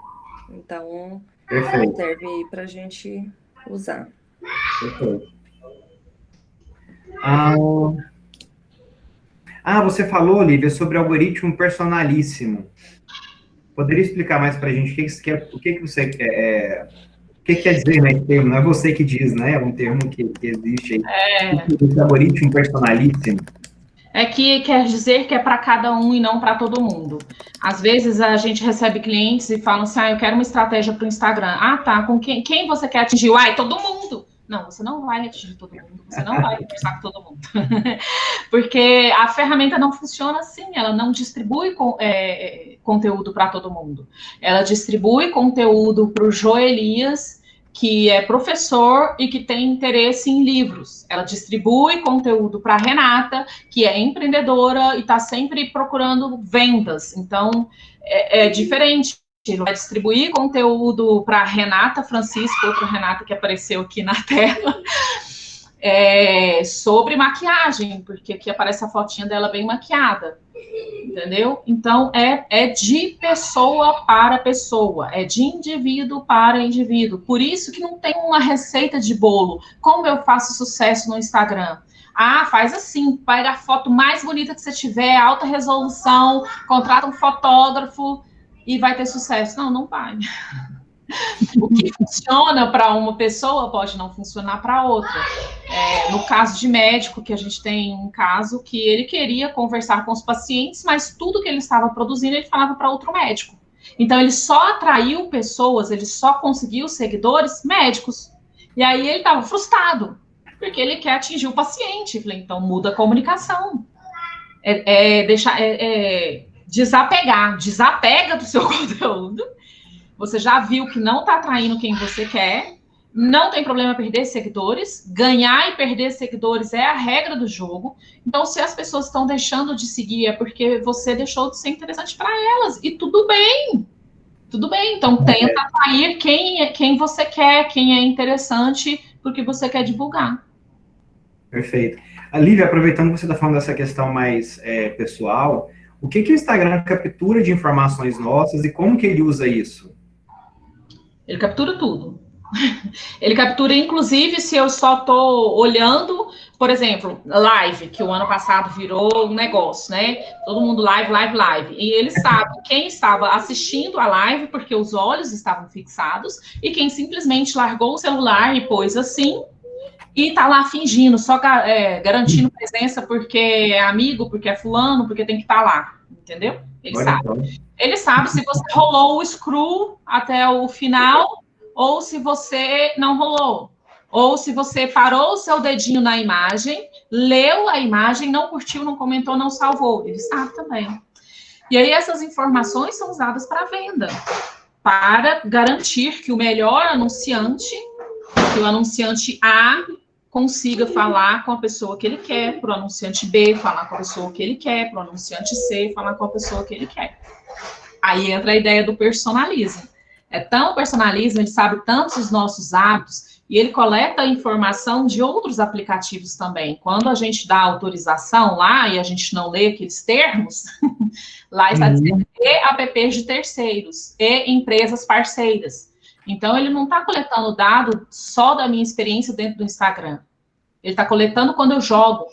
S3: Então, serve para a gente usar.
S1: Perfeito. Você falou, Olivia, sobre algoritmo personalíssimo. Poderia explicar mais para a gente o que você quer? O que quer dizer, né, esse termo? Não é você que diz, né? É um termo que existe aí. Esse algoritmo personalíssimo.
S2: Que quer dizer que é para cada um e não para todo mundo. Às vezes a gente recebe clientes e falam assim: eu quero uma estratégia para o Instagram. Tá, com quem você quer atingir? Todo mundo. Não, você não vai atingir todo mundo, você não vai conversar com todo mundo. Porque a ferramenta não funciona assim, ela não distribui conteúdo para todo mundo. Ela distribui conteúdo para o Joelias, que é professor e que tem interesse em livros. Ela distribui conteúdo para a Renata, que é empreendedora e está sempre procurando vendas. Então, é diferente. Ele vai distribuir conteúdo para a Renata Francisco, outra Renata que apareceu aqui na tela, sobre maquiagem, porque aqui aparece a fotinha dela bem maquiada, entendeu? Então, é de pessoa para pessoa, é de indivíduo para indivíduo. Por isso que não tem uma receita de bolo. Como eu faço sucesso no Instagram? Faz assim, pega a foto mais bonita que você tiver, alta resolução, contrata um fotógrafo e vai ter sucesso. Não vai. O que funciona para uma pessoa pode não funcionar para outra. No caso de médico, que a gente tem um caso que ele queria conversar com os pacientes, mas tudo que ele estava produzindo, ele falava para outro médico. Então, ele só atraiu pessoas, ele só conseguiu seguidores médicos. E aí, ele estava frustrado, porque ele quer atingir o paciente. Eu falei, então, muda a comunicação. Desapega do seu conteúdo. Você já viu que não está atraindo quem você quer, não tem problema perder seguidores, ganhar e perder seguidores é a regra do jogo. Então, se as pessoas estão deixando de seguir, é porque você deixou de ser interessante para elas, e tudo bem. Tudo bem, então tenta atrair quem você quer, quem é interessante, porque você quer divulgar.
S1: Perfeito. Lívia, aproveitando que você está falando dessa questão mais pessoal, o que o Instagram captura de informações nossas e como que ele usa isso?
S2: Ele captura tudo. Ele captura, inclusive, se eu só estou olhando, por exemplo, live, que o ano passado virou um negócio, né? Todo mundo live. E ele sabe quem estava assistindo a live, porque os olhos estavam fixados, e quem simplesmente largou o celular e pôs assim, e tá lá fingindo, só garantindo presença porque é amigo, porque é fulano, porque tem que estar lá, entendeu? Ele sabe. Ele sabe se você rolou o scroll até o final, ou se você não rolou. Ou se você parou o seu dedinho na imagem, leu a imagem, não curtiu, não comentou, não salvou. Ele sabe também. E aí essas informações são usadas para venda, para garantir que o melhor anunciante, que o anunciante A consiga falar com a pessoa que ele quer, para o anunciante B falar com a pessoa que ele quer, para o anunciante C falar com a pessoa que ele quer. Aí entra a ideia do personalismo. É tão personalismo, ele sabe tantos os nossos hábitos, e ele coleta a informação de outros aplicativos também. Quando a gente dá autorização lá, e a gente não lê aqueles termos, lá está dizendo e apps de terceiros, e empresas parceiras. Então, ele não está coletando dado só da minha experiência dentro do Instagram. Ele está coletando quando eu jogo,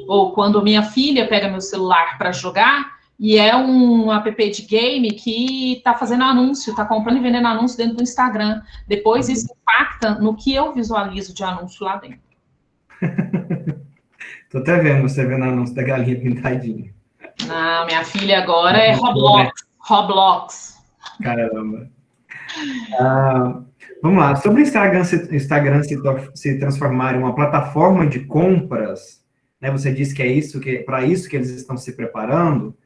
S2: ou quando minha filha pega meu celular para jogar, e é um app de game que está fazendo anúncio, está comprando e vendendo anúncio dentro do Instagram. Depois isso impacta no que eu visualizo de anúncio lá dentro.
S1: Tô até vendo você vendo anúncio da galinha pintadinha.
S2: Não, minha filha agora é Roblox.
S1: Caramba. Vamos lá. Sobre o Instagram se transformar em uma plataforma de compras, né? Você disse que é isso, que para isso que eles estão se preparando.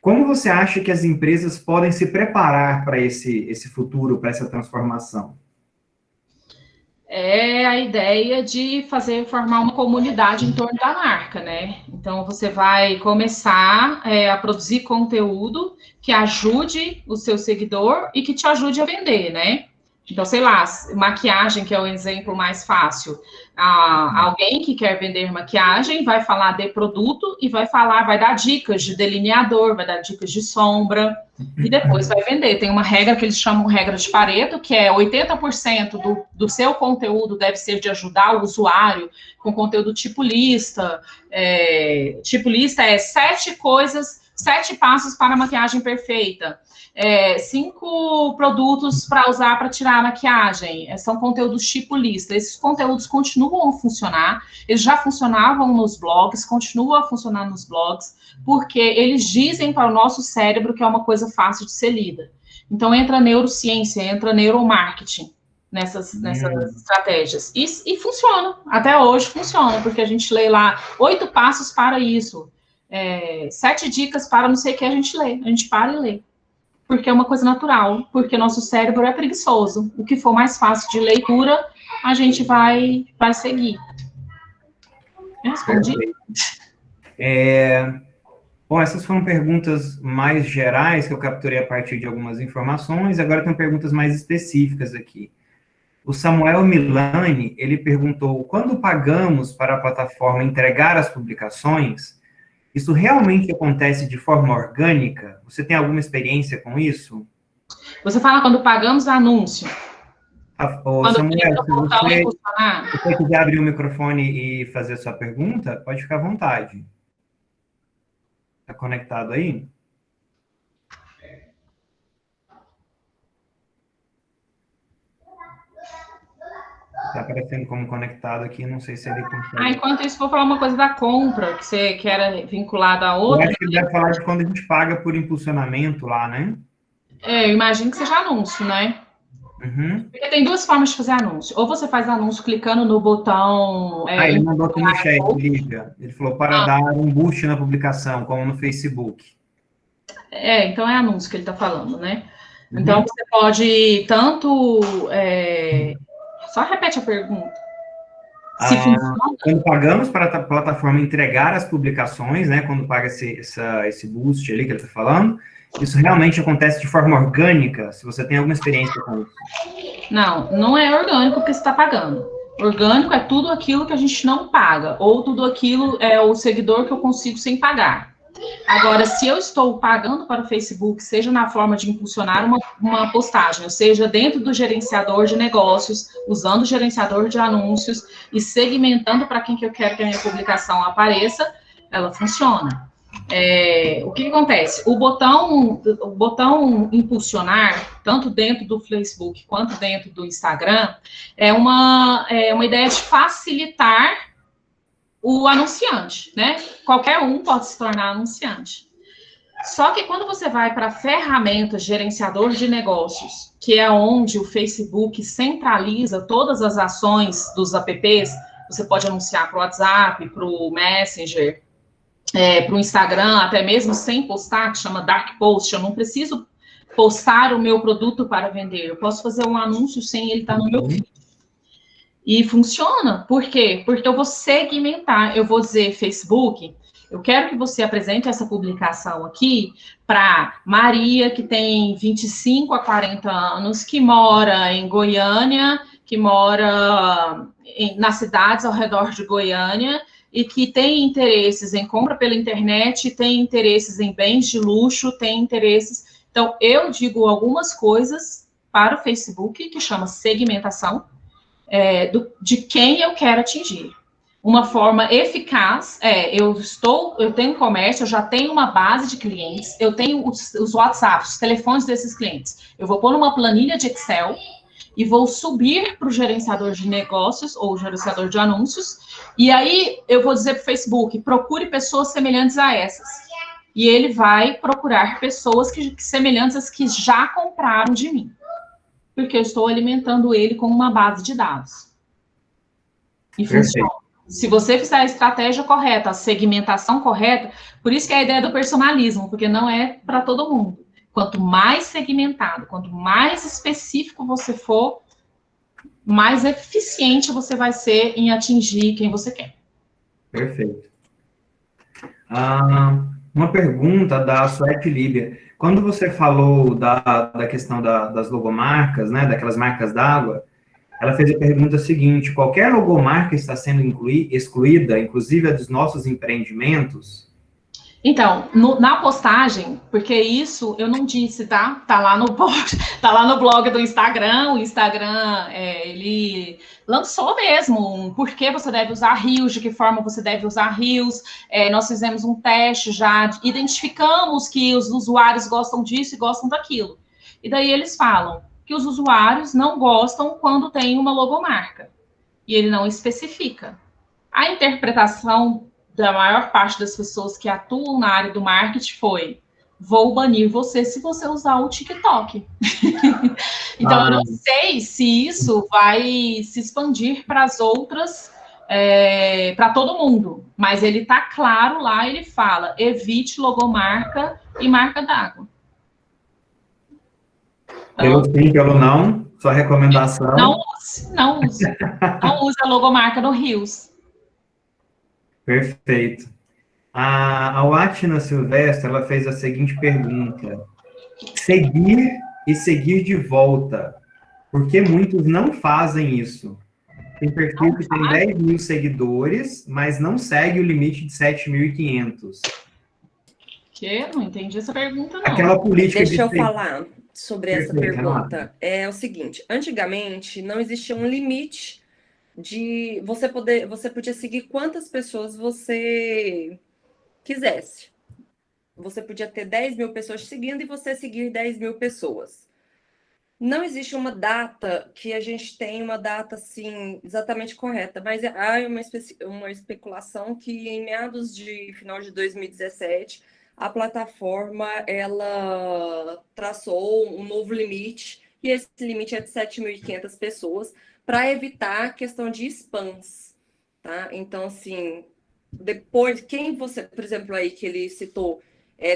S1: Como você acha que as empresas podem se preparar para esse futuro, para essa transformação?
S2: É a ideia de formar uma comunidade em torno da marca, né? Então, você vai começar a produzir conteúdo que ajude o seu seguidor e que te ajude a vender, né? Então, sei lá, maquiagem, que é o exemplo mais fácil. Alguém que quer vender maquiagem vai falar de produto e vai dar dicas de delineador, vai dar dicas de sombra, e depois vai vender. Tem uma regra que eles chamam regra de Pareto, que é 80% do seu conteúdo deve ser de ajudar o usuário com conteúdo tipo lista. Tipo lista é 7 passos para a maquiagem perfeita. 5 produtos para usar para tirar a maquiagem. São conteúdos tipo lista. Esses conteúdos continuam a funcionar, eles já funcionavam nos blogs, continuam a funcionar nos blogs, porque eles dizem para o nosso cérebro que é uma coisa fácil de ser lida. Então, entra neurociência, entra neuromarketing nessas estratégias. E funciona, até hoje funciona, porque a gente lê lá 8 passos para isso, 7 dicas para não sei o que a gente lê, a gente para e lê. Porque é uma coisa natural, porque nosso cérebro é preguiçoso. O que for mais fácil de leitura, a gente vai seguir. Eu respondi?
S1: Bom, essas foram perguntas mais gerais que eu capturei a partir de algumas informações. Agora tem perguntas mais específicas aqui. O Samuel Milani, ele perguntou, quando pagamos para a plataforma entregar as publicações, isso realmente acontece de forma orgânica? Você tem alguma experiência com isso?
S2: Você fala quando pagamos anúncio.
S1: Samuel, se você quiser abrir o microfone e fazer a sua pergunta, pode ficar à vontade. Está conectado aí? Está aparecendo como conectado aqui, não sei se ele consegue.
S2: Enquanto isso, vou falar uma coisa da compra, que era vinculada a outra.
S1: Eu acho que ele deve falar de quando a gente paga por impulsionamento lá, né?
S2: Eu imagino que seja anúncio, né?
S1: Uhum.
S2: Porque tem 2 formas de fazer anúncio. Ou você faz anúncio clicando no botão...
S1: ele mandou aqui no chat, Lívia. Ele falou para dar um boost na publicação, como no Facebook.
S2: Então é anúncio que ele está falando, né? Uhum. Então, você pode tanto... Só repete a pergunta.
S1: Quando pagamos para a plataforma entregar as publicações, né? Quando paga esse boost ali que ele está falando, isso realmente acontece de forma orgânica? Se você tem alguma experiência com isso?
S2: Não é orgânico porque você está pagando. Orgânico é tudo aquilo que a gente não paga, ou tudo aquilo é o seguidor que eu consigo sem pagar. Agora, se eu estou pagando para o Facebook, seja na forma de impulsionar uma postagem, ou seja, dentro do gerenciador de negócios, usando o gerenciador de anúncios e segmentando para quem que eu quero que a minha publicação apareça, ela funciona. O que acontece? O botão impulsionar, tanto dentro do Facebook quanto dentro do Instagram, é uma ideia de facilitar o anunciante, né? Qualquer um pode se tornar anunciante. Só que quando você vai para a ferramenta gerenciador de negócios, que é onde o Facebook centraliza todas as ações dos apps, você pode anunciar para o WhatsApp, para o Messenger, para o Instagram, até mesmo sem postar, que chama Dark Post. Eu não preciso postar o meu produto para vender, eu posso fazer um anúncio sem ele estar no meu feed. E funciona. Por quê? Porque eu vou segmentar. Eu vou dizer, Facebook, eu quero que você apresente essa publicação aqui para Maria, que tem 25 a 40 anos, que mora em Goiânia, que mora nas cidades ao redor de Goiânia, e que tem interesses em compra pela internet, tem interesses em bens de luxo, tem interesses... Então, eu digo algumas coisas para o Facebook, que chama segmentação, de quem eu quero atingir. uma forma eficaz, eu tenho comércio, eu já tenho uma base de clientes, eu tenho os WhatsApps, os telefones desses clientes. Eu vou pôr numa planilha de Excel e vou subir para o gerenciador de negócios ou gerenciador de anúncios, e aí eu vou dizer para o Facebook, procure pessoas semelhantes a essas. E ele vai procurar pessoas semelhantes às que já compraram de mim. Porque eu estou alimentando ele com uma base de dados. E funciona. Se você fizer a estratégia correta, a segmentação correta, por isso que é a ideia do personalismo, porque não é para todo mundo. Quanto mais segmentado, quanto mais específico você for, mais eficiente você vai ser em atingir quem você quer.
S1: Perfeito. Uma pergunta da Suete Líbia. Quando você falou da questão das logomarcas, né, daquelas marcas d'água, ela fez a pergunta seguinte: qualquer logomarca está sendo excluída, inclusive a dos nossos empreendimentos?
S2: Então, na postagem, porque isso eu não disse, tá? Tá lá no blog do Instagram. O Instagram, ele lançou mesmo por que você deve usar Reels, de que forma você deve usar Reels. Nós fizemos um teste já, identificamos que os usuários gostam disso e gostam daquilo. E daí eles falam que os usuários não gostam quando tem uma logomarca. E ele não especifica. A interpretação da maior parte das pessoas que atuam na área do marketing foi: vou banir você se você usar o TikTok. Então, eu não sei se isso vai se expandir para as outras, para todo mundo. Mas ele está claro lá, ele fala: evite logomarca e marca d'água.
S1: Pelo sim, pelo não, sua recomendação.
S2: Não use. Não use a logomarca no Reels.
S1: Perfeito. A Watna Silvestre, ela fez a seguinte pergunta: seguir e seguir de volta. Por que muitos não fazem isso? Tem perfil que tem 10 mil seguidores, mas não segue o limite de 7.500.
S2: Que? Não entendi essa pergunta, não.
S1: Aquela política
S3: Deixa eu falar sobre essa pergunta.
S1: Renata.
S3: É o seguinte: antigamente não existia um limite de você podia seguir quantas pessoas você quisesse. Você podia ter 10 mil pessoas seguindo e você seguir 10 mil pessoas. Não existe uma data que a gente tem uma data assim exatamente correta, mas há uma especulação que em meados de final de 2017 a plataforma ela traçou um novo limite e esse limite é de 7.500 pessoas para evitar a questão de spams, tá? Então assim, depois por exemplo, aí que ele citou,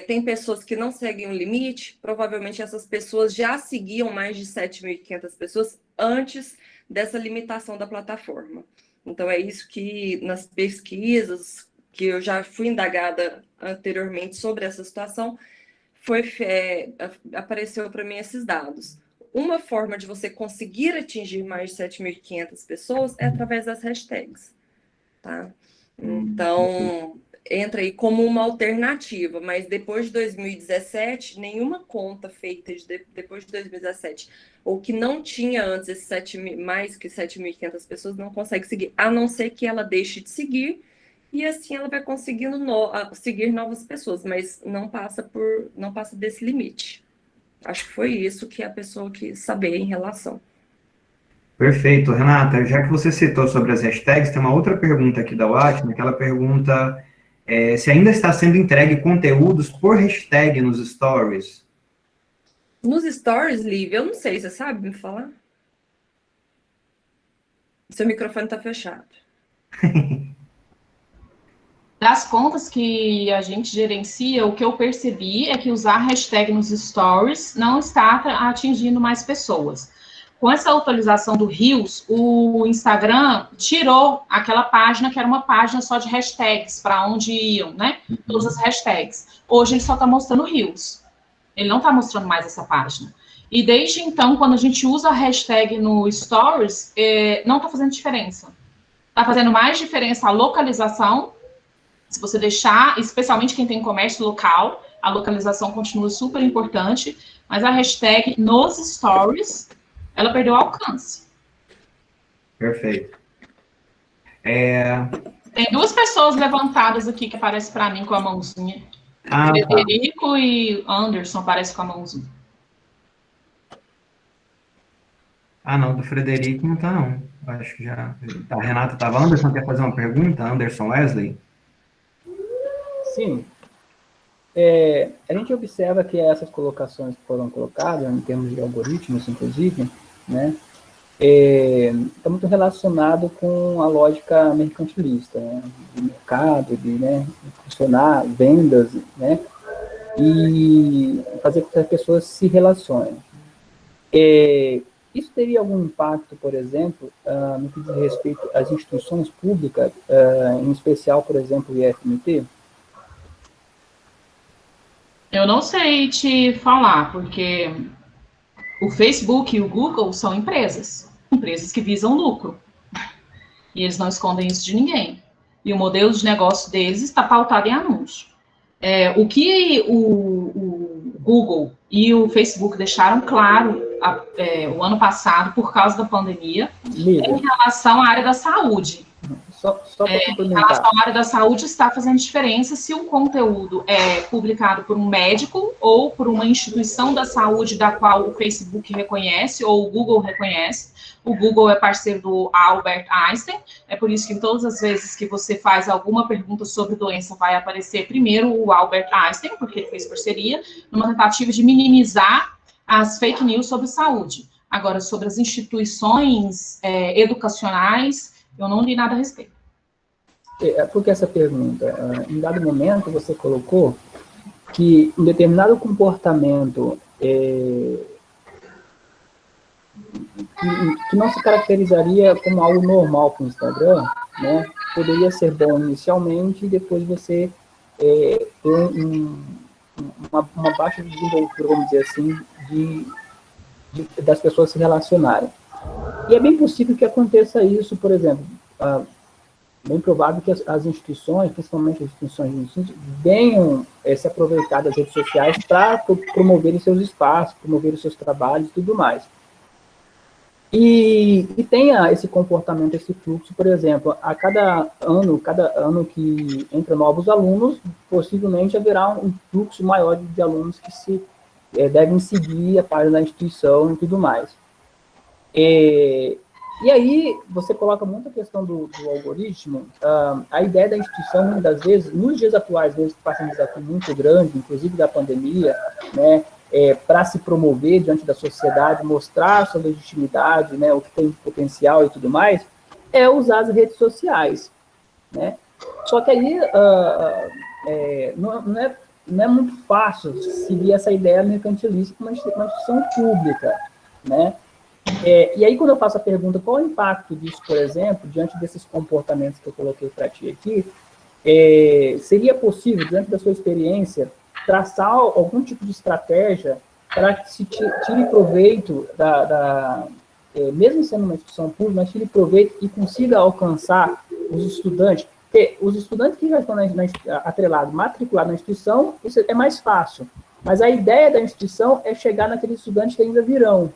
S3: tem pessoas que não seguem o limite, provavelmente essas pessoas já seguiam mais de 7.500 pessoas antes dessa limitação da plataforma. Então, é isso que nas pesquisas que eu já fui indagada anteriormente sobre essa situação, apareceu para mim esses dados. Uma forma de você conseguir atingir mais de 7.500 pessoas é através das hashtags, tá? Então, entra aí como uma alternativa, mas depois de 2017, nenhuma conta feita depois de 2017, ou que não tinha antes mais que 7.500 pessoas, não consegue seguir, a não ser que ela deixe de seguir, e assim ela vai conseguindo seguir novas pessoas, mas não passa desse limite. Acho que foi isso que a pessoa quis saber em relação.
S1: Perfeito, Renata. Já que você citou sobre as hashtags, tem uma outra pergunta aqui da Watna, que ela pergunta se ainda está sendo entregue conteúdos por hashtag nos stories.
S3: Nos stories, Lívia, eu não sei, você sabe me falar? Seu microfone está fechado.
S2: Das contas que a gente gerencia, o que eu percebi é que usar hashtag nos stories não está atingindo mais pessoas. Com essa atualização do Reels, o Instagram tirou aquela página que era uma página só de hashtags, para onde iam, né? Todas as hashtags. Hoje ele só está mostrando Reels. Ele não está mostrando mais essa página. E desde então, quando a gente usa a hashtag no Stories, não está fazendo diferença. Está fazendo mais diferença a localização. Se você deixar, especialmente quem tem comércio local, a localização continua super importante, mas a hashtag nos Stories, ela perdeu alcance.
S1: Perfeito.
S2: Tem duas pessoas levantadas aqui que aparecem para mim com a mãozinha.
S1: Ah, tá.
S2: Frederico e Anderson aparecem com a mãozinha.
S1: Ah, não, do Frederico não tá, não. Acho que já. A Renata estava. Anderson quer fazer uma pergunta? Anderson Wesley?
S4: Sim. A gente observa que essas colocações que foram colocadas, em termos de algoritmos, inclusive, né, está muito relacionado com a lógica mercantilista, né, de mercado, de, né, funcionar, vendas, né, e fazer com que as pessoas se relacionem. Isso teria algum impacto, por exemplo, no que diz respeito às instituições públicas, em especial, por exemplo, o IFMT?
S2: Eu não sei te falar, porque o Facebook e o Google são empresas que visam lucro. E eles não escondem isso de ninguém. E o modelo de negócio deles está pautado em anúncio. O que o Google e o Facebook deixaram claro o ano passado, por causa da pandemia,
S4: Lívia,
S2: em relação à área da saúde.
S4: só para
S2: Em
S4: complementar.
S2: relação à área da saúde, está fazendo diferença se um conteúdo é publicado por um médico ou por uma instituição da saúde da qual o Facebook reconhece ou o Google reconhece. O Google é parceiro do Albert Einstein, é por isso que todas as vezes que você faz alguma pergunta sobre doença, vai aparecer primeiro o Albert Einstein, porque ele fez parceria, numa tentativa de minimizar as fake news sobre saúde. Agora, sobre as instituições educacionais, eu não li nada a respeito.
S4: Por que essa pergunta? Em dado momento, você colocou que um determinado comportamento que não se caracterizaria como algo normal para o Instagram, né, poderia ser bom inicialmente e depois você ter uma baixa desenvoltura, vamos dizer assim, das pessoas se relacionarem. E é bem possível que aconteça isso, por exemplo, bem provável que as instituições, principalmente as instituições de ensino, venham se aproveitar das redes sociais para promoverem seus espaços, promoverem seus trabalhos e tudo mais. E tenha esse comportamento, esse fluxo, por exemplo, a cada ano que entra novos alunos, possivelmente haverá um fluxo maior de alunos que devem seguir a página da instituição e tudo mais. E aí, você coloca muita questão do algoritmo, a ideia da instituição, muitas vezes, nos dias atuais, mesmo que passa um desafio muito grande, inclusive da pandemia, né, para se promover diante da sociedade, mostrar sua legitimidade, né, o que tem potencial e tudo mais, é usar as redes sociais, né? Só que aí não é muito fácil seguir essa ideia mercantilista com uma instituição pública, né? E aí, quando eu faço a pergunta, qual é o impacto disso, por exemplo, diante desses comportamentos que eu coloquei para ti aqui, seria possível, diante da sua experiência, traçar algum tipo de estratégia para que se tire proveito mesmo sendo uma instituição pública, mas tire proveito e consiga alcançar os estudantes? Porque os estudantes que já estão atrelados, matriculados na instituição, isso é mais fácil. Mas a ideia da instituição é chegar naqueles estudantes que ainda virão.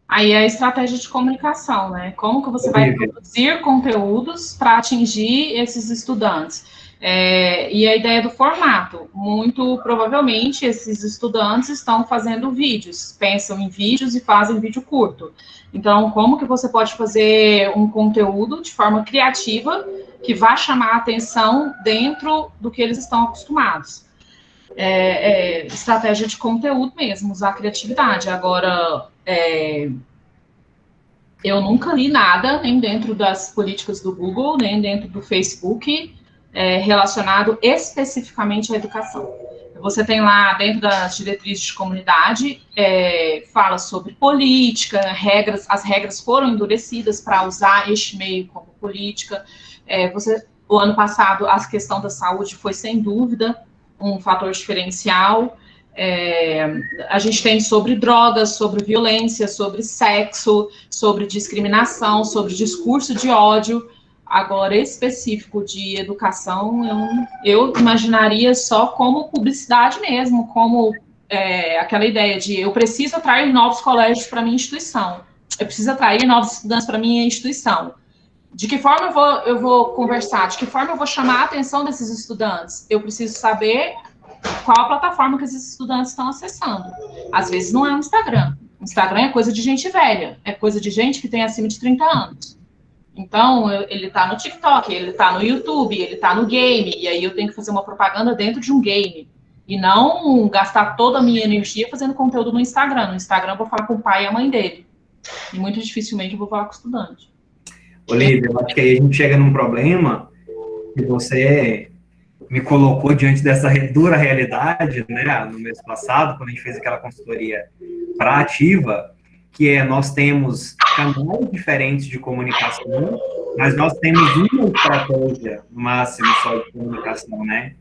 S2: Aí é a estratégia de comunicação, né? Como que você vai produzir conteúdos para atingir esses estudantes? E a ideia do formato. Muito provavelmente, esses estudantes estão fazendo vídeos, pensam em vídeos e fazem vídeo curto. Então, como que você pode fazer um conteúdo de forma criativa que vá chamar a atenção dentro do que eles estão acostumados? Estratégia de conteúdo mesmo, usar a criatividade. Agora, eu nunca li nada, nem dentro das políticas do Google, nem dentro do Facebook, relacionado especificamente à educação. Você tem lá, dentro das diretrizes de comunidade, fala sobre política, regras, as regras foram endurecidas para usar este meio como política. O ano passado, a questão da saúde foi, sem dúvida, um fator diferencial. A gente tem sobre drogas, sobre violência, sobre sexo, sobre discriminação, sobre discurso de ódio. Agora, específico de educação, eu imaginaria só como publicidade mesmo, como aquela ideia de eu preciso atrair novos colégios para minha instituição, eu preciso atrair novos estudantes para minha instituição. De que forma eu vou conversar? De que forma eu vou chamar a atenção desses estudantes? Eu preciso saber qual a plataforma que esses estudantes estão acessando. Às vezes não é o Instagram. O Instagram é coisa de gente velha, é coisa de gente que tem acima de 30 anos. Então, ele está no TikTok, ele está no YouTube, ele está no game, e aí eu tenho que fazer uma propaganda dentro de um game. E não gastar toda a minha energia fazendo conteúdo no Instagram. No Instagram eu vou falar com o pai e a mãe dele. E muito dificilmente eu vou falar com o estudante.
S1: Olívia, eu acho que aí a gente chega num problema que você me colocou diante dessa dura realidade, né, no mês passado, quando a gente fez aquela consultoria para Ativa, que é, nós temos canais diferentes de comunicação, mas nós temos uma estratégia, no máximo, só de comunicação, né?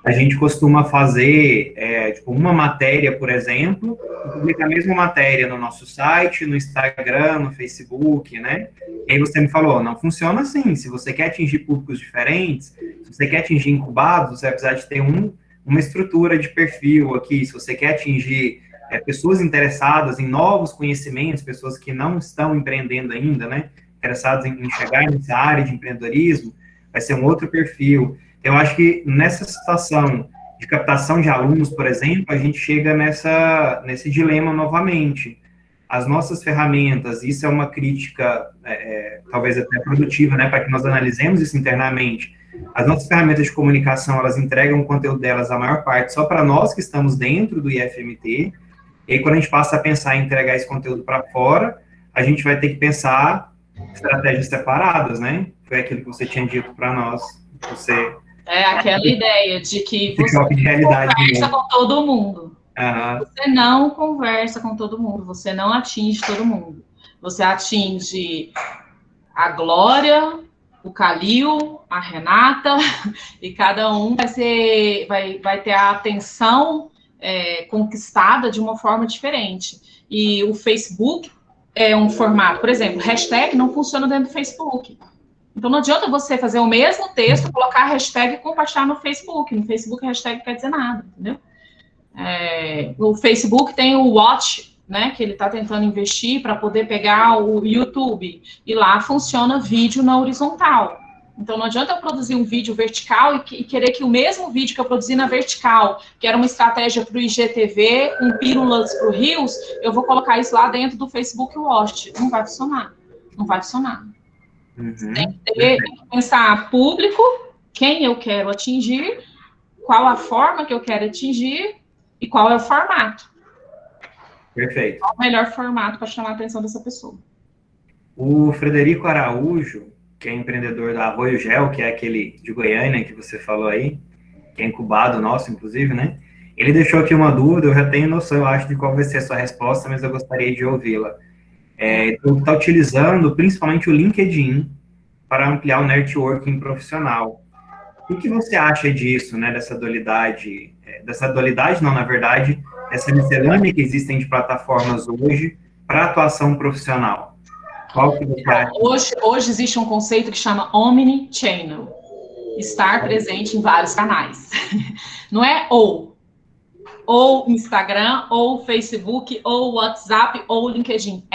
S1: A gente costuma fazer, tipo, uma matéria, por exemplo, publica a mesma matéria no nosso site, no Instagram, no Facebook, né? E aí você me falou, não funciona assim. Se você quer atingir públicos diferentes, se você quer atingir incubados, você vai precisar de ter uma estrutura de perfil aqui. Se você quer atingir pessoas interessadas em novos conhecimentos, pessoas que não estão empreendendo ainda, né? Interessadas em chegar nessa área de empreendedorismo, vai ser um outro perfil. Eu acho que nessa situação de captação de alunos, por exemplo, a gente chega nesse dilema novamente. As nossas ferramentas, isso é uma crítica, talvez até produtiva, né, para que nós analisemos isso internamente. As nossas ferramentas de comunicação, elas entregam o conteúdo delas, a maior parte, só para nós que estamos dentro do IFMT. E aí, quando a gente passa a pensar em entregar esse conteúdo para fora, a gente vai ter que pensar estratégias separadas, né? Foi aquilo que você tinha dito para nós.
S2: É aquela ideia de que você conversa com todo mundo. Você não conversa com todo mundo, você não atinge todo mundo. Você atinge a Glória, o Calil, a Renata, e cada um vai ter a atenção conquistada de uma forma diferente. E o Facebook é um formato, por exemplo, hashtag não funciona dentro do Facebook. Então, não adianta você fazer o mesmo texto, colocar a hashtag e compartilhar no Facebook. No Facebook, a hashtag não quer dizer nada, entendeu? O Facebook tem o Watch, né, que ele está tentando investir para poder pegar o YouTube. E lá funciona vídeo na horizontal. Então, não adianta eu produzir um vídeo vertical e querer que o mesmo vídeo que eu produzi na vertical, que era uma estratégia para o IGTV, um pílulas para o Reels, eu vou colocar isso lá dentro do Facebook Watch. Não vai funcionar. Não vai funcionar. Tem que pensar público, quem eu quero atingir, qual a forma que eu quero atingir e qual é o formato.
S1: Perfeito.
S2: Qual o melhor formato para chamar a atenção dessa pessoa.
S1: O Frederico Araújo, que é empreendedor da Arroio Gel, que é aquele de Goiânia que você falou aí, que é incubado nosso, inclusive, né? Ele deixou aqui uma dúvida, eu já tenho noção, eu acho, de qual vai ser a sua resposta, mas eu gostaria de ouvi-la. Está utilizando principalmente o LinkedIn para ampliar o networking profissional. O que você acha disso, né, dessa dualidade? Não, na verdade, essa miscelânea que existem de plataformas hoje para atuação profissional. Qual que você acha?
S2: Hoje existe um conceito que chama Omnichannel. Estar presente em vários canais. Não é ou Instagram, ou Facebook, ou WhatsApp, ou LinkedIn.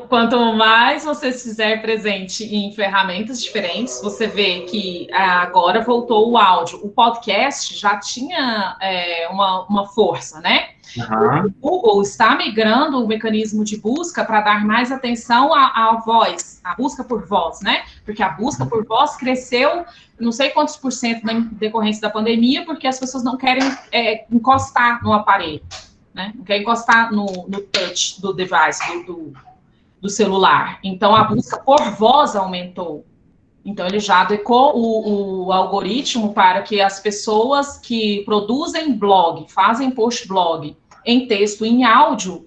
S2: Quanto mais você estiver presente em ferramentas diferentes, você vê que agora voltou o áudio. O podcast já tinha uma força, né? Uhum. O Google está migrando o mecanismo de busca para dar mais atenção à voz, à busca por voz, né? Porque a busca por voz cresceu não sei quantos % na decorrência da pandemia, porque as pessoas não querem encostar no aparelho, né? Não querem encostar no touch do device, do celular. Então, a busca por voz aumentou. Então, ele já adequou o algoritmo para que as pessoas que produzem blog, fazem post-blog em texto e em áudio,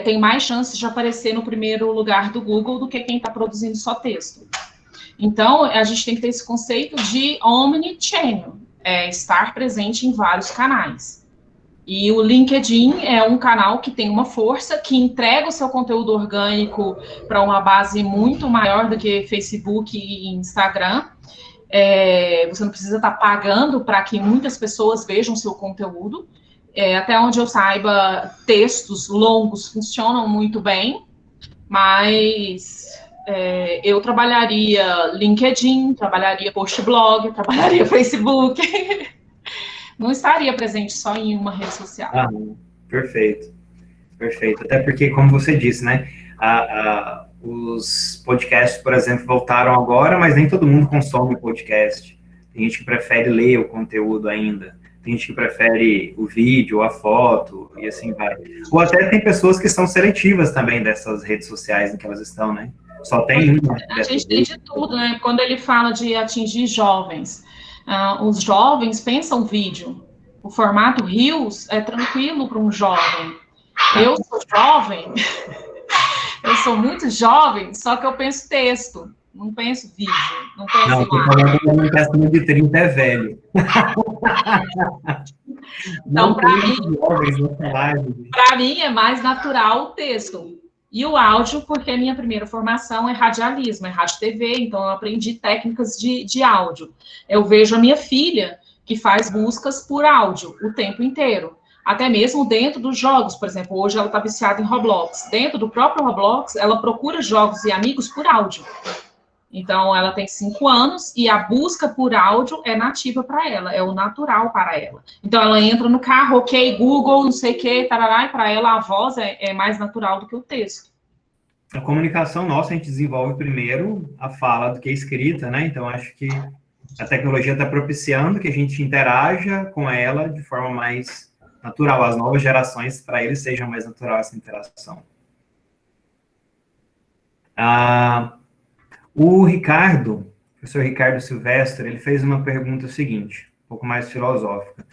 S2: tem mais chances de aparecer no primeiro lugar do Google do que quem está produzindo só texto. Então, a gente tem que ter esse conceito de omnichannel, estar presente em vários canais. E o LinkedIn é um canal que tem uma força, que entrega o seu conteúdo orgânico para uma base muito maior do que Facebook e Instagram. Você não precisa estar pagando para que muitas pessoas vejam o seu conteúdo. Até onde eu saiba, textos longos funcionam muito bem. mas eu trabalharia LinkedIn, trabalharia post-blog, trabalharia Facebook. Não estaria presente só em uma rede social.
S1: Ah, perfeito. Perfeito. Até porque, como você disse, né? Os podcasts, por exemplo, voltaram agora, mas nem todo mundo consome podcast. Tem gente que prefere ler o conteúdo ainda. Tem gente que prefere o vídeo, a foto, e assim vai. Ou até tem pessoas que são seletivas também dessas redes sociais em que elas estão, né? Só tem uma.
S2: A gente tem de tudo, né? Quando ele fala de atingir jovens, os jovens pensam vídeo. O formato Reels é tranquilo para um jovem. Eu sou jovem, eu sou muito jovem, só que eu penso texto, não penso vídeo, não penso
S1: imagem. Não, tô falando de 30 é velho.
S2: Então, para mim é mais natural o texto. E o áudio, porque a minha primeira formação é radialismo, é rádio TV, então eu aprendi técnicas de áudio. Eu vejo a minha filha, que faz buscas por áudio o tempo inteiro. Até mesmo dentro dos jogos, por exemplo, hoje ela está viciada em Roblox. Dentro do próprio Roblox, ela procura jogos e amigos por áudio. Então, ela tem 5 anos e a busca por áudio é nativa para ela, é o natural para ela. Então, ela entra no carro, ok, Google, não sei o que, tarará, e para ela a voz é mais natural do que o texto.
S1: A comunicação nossa, a gente desenvolve primeiro a fala do que a escrita, né? Então, acho que a tecnologia está propiciando que a gente interaja com ela de forma mais natural. As novas gerações, para eles, seja mais natural essa interação. O Ricardo, professor Ricardo Silvestre, ele fez uma pergunta seguinte, um pouco mais filosófica.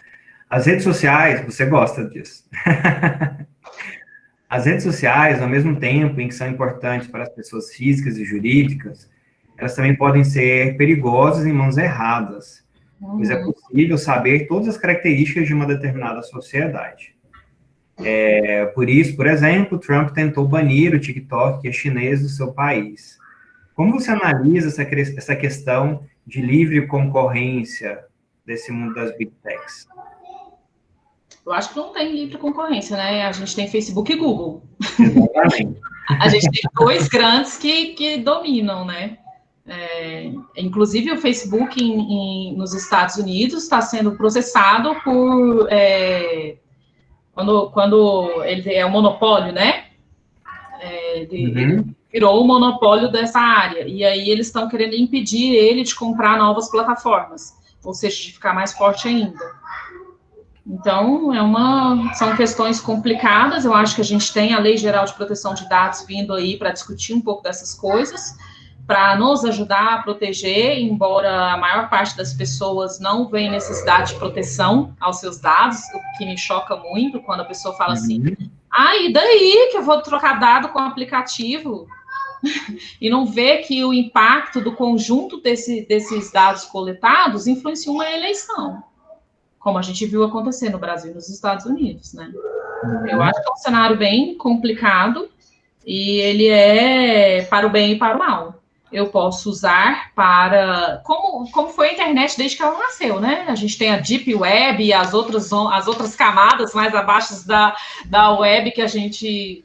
S1: As redes sociais, você gosta disso? As redes sociais, ao mesmo tempo em que são importantes para as pessoas físicas e jurídicas, elas também podem ser perigosas em mãos erradas, pois é possível saber todas as características de uma determinada sociedade. Por isso, por exemplo, Trump tentou banir o TikTok, que é chinês, do seu país. Como você analisa essa questão de livre concorrência desse mundo das Big Techs?
S2: Eu acho que não tem livre concorrência, né? A gente tem Facebook e Google.
S1: Exatamente.
S2: A gente tem 2 grandes que dominam, né? Inclusive, o Facebook nos Estados Unidos está sendo processado por... quando ele é um monopólio, né? Ele virou o monopólio dessa área. E aí eles estão querendo impedir ele de comprar novas plataformas. Ou seja, de ficar mais forte ainda. Então, são questões complicadas. Eu acho que a gente tem a Lei Geral de Proteção de Dados vindo aí para discutir um pouco dessas coisas, para nos ajudar a proteger, embora a maior parte das pessoas não vê necessidade de proteção aos seus dados, o que me choca muito quando a pessoa fala assim, e daí que eu vou trocar dado com o aplicativo? E não vê que o impacto do conjunto desses dados coletados influencia uma eleição, como a gente viu acontecer no Brasil e nos Estados Unidos, né? Eu acho que é um cenário bem complicado e ele é para o bem e para o mal. Eu posso usar para... Como foi a internet desde que ela nasceu, né? A gente tem a Deep Web e as outras camadas mais abaixo da web que a gente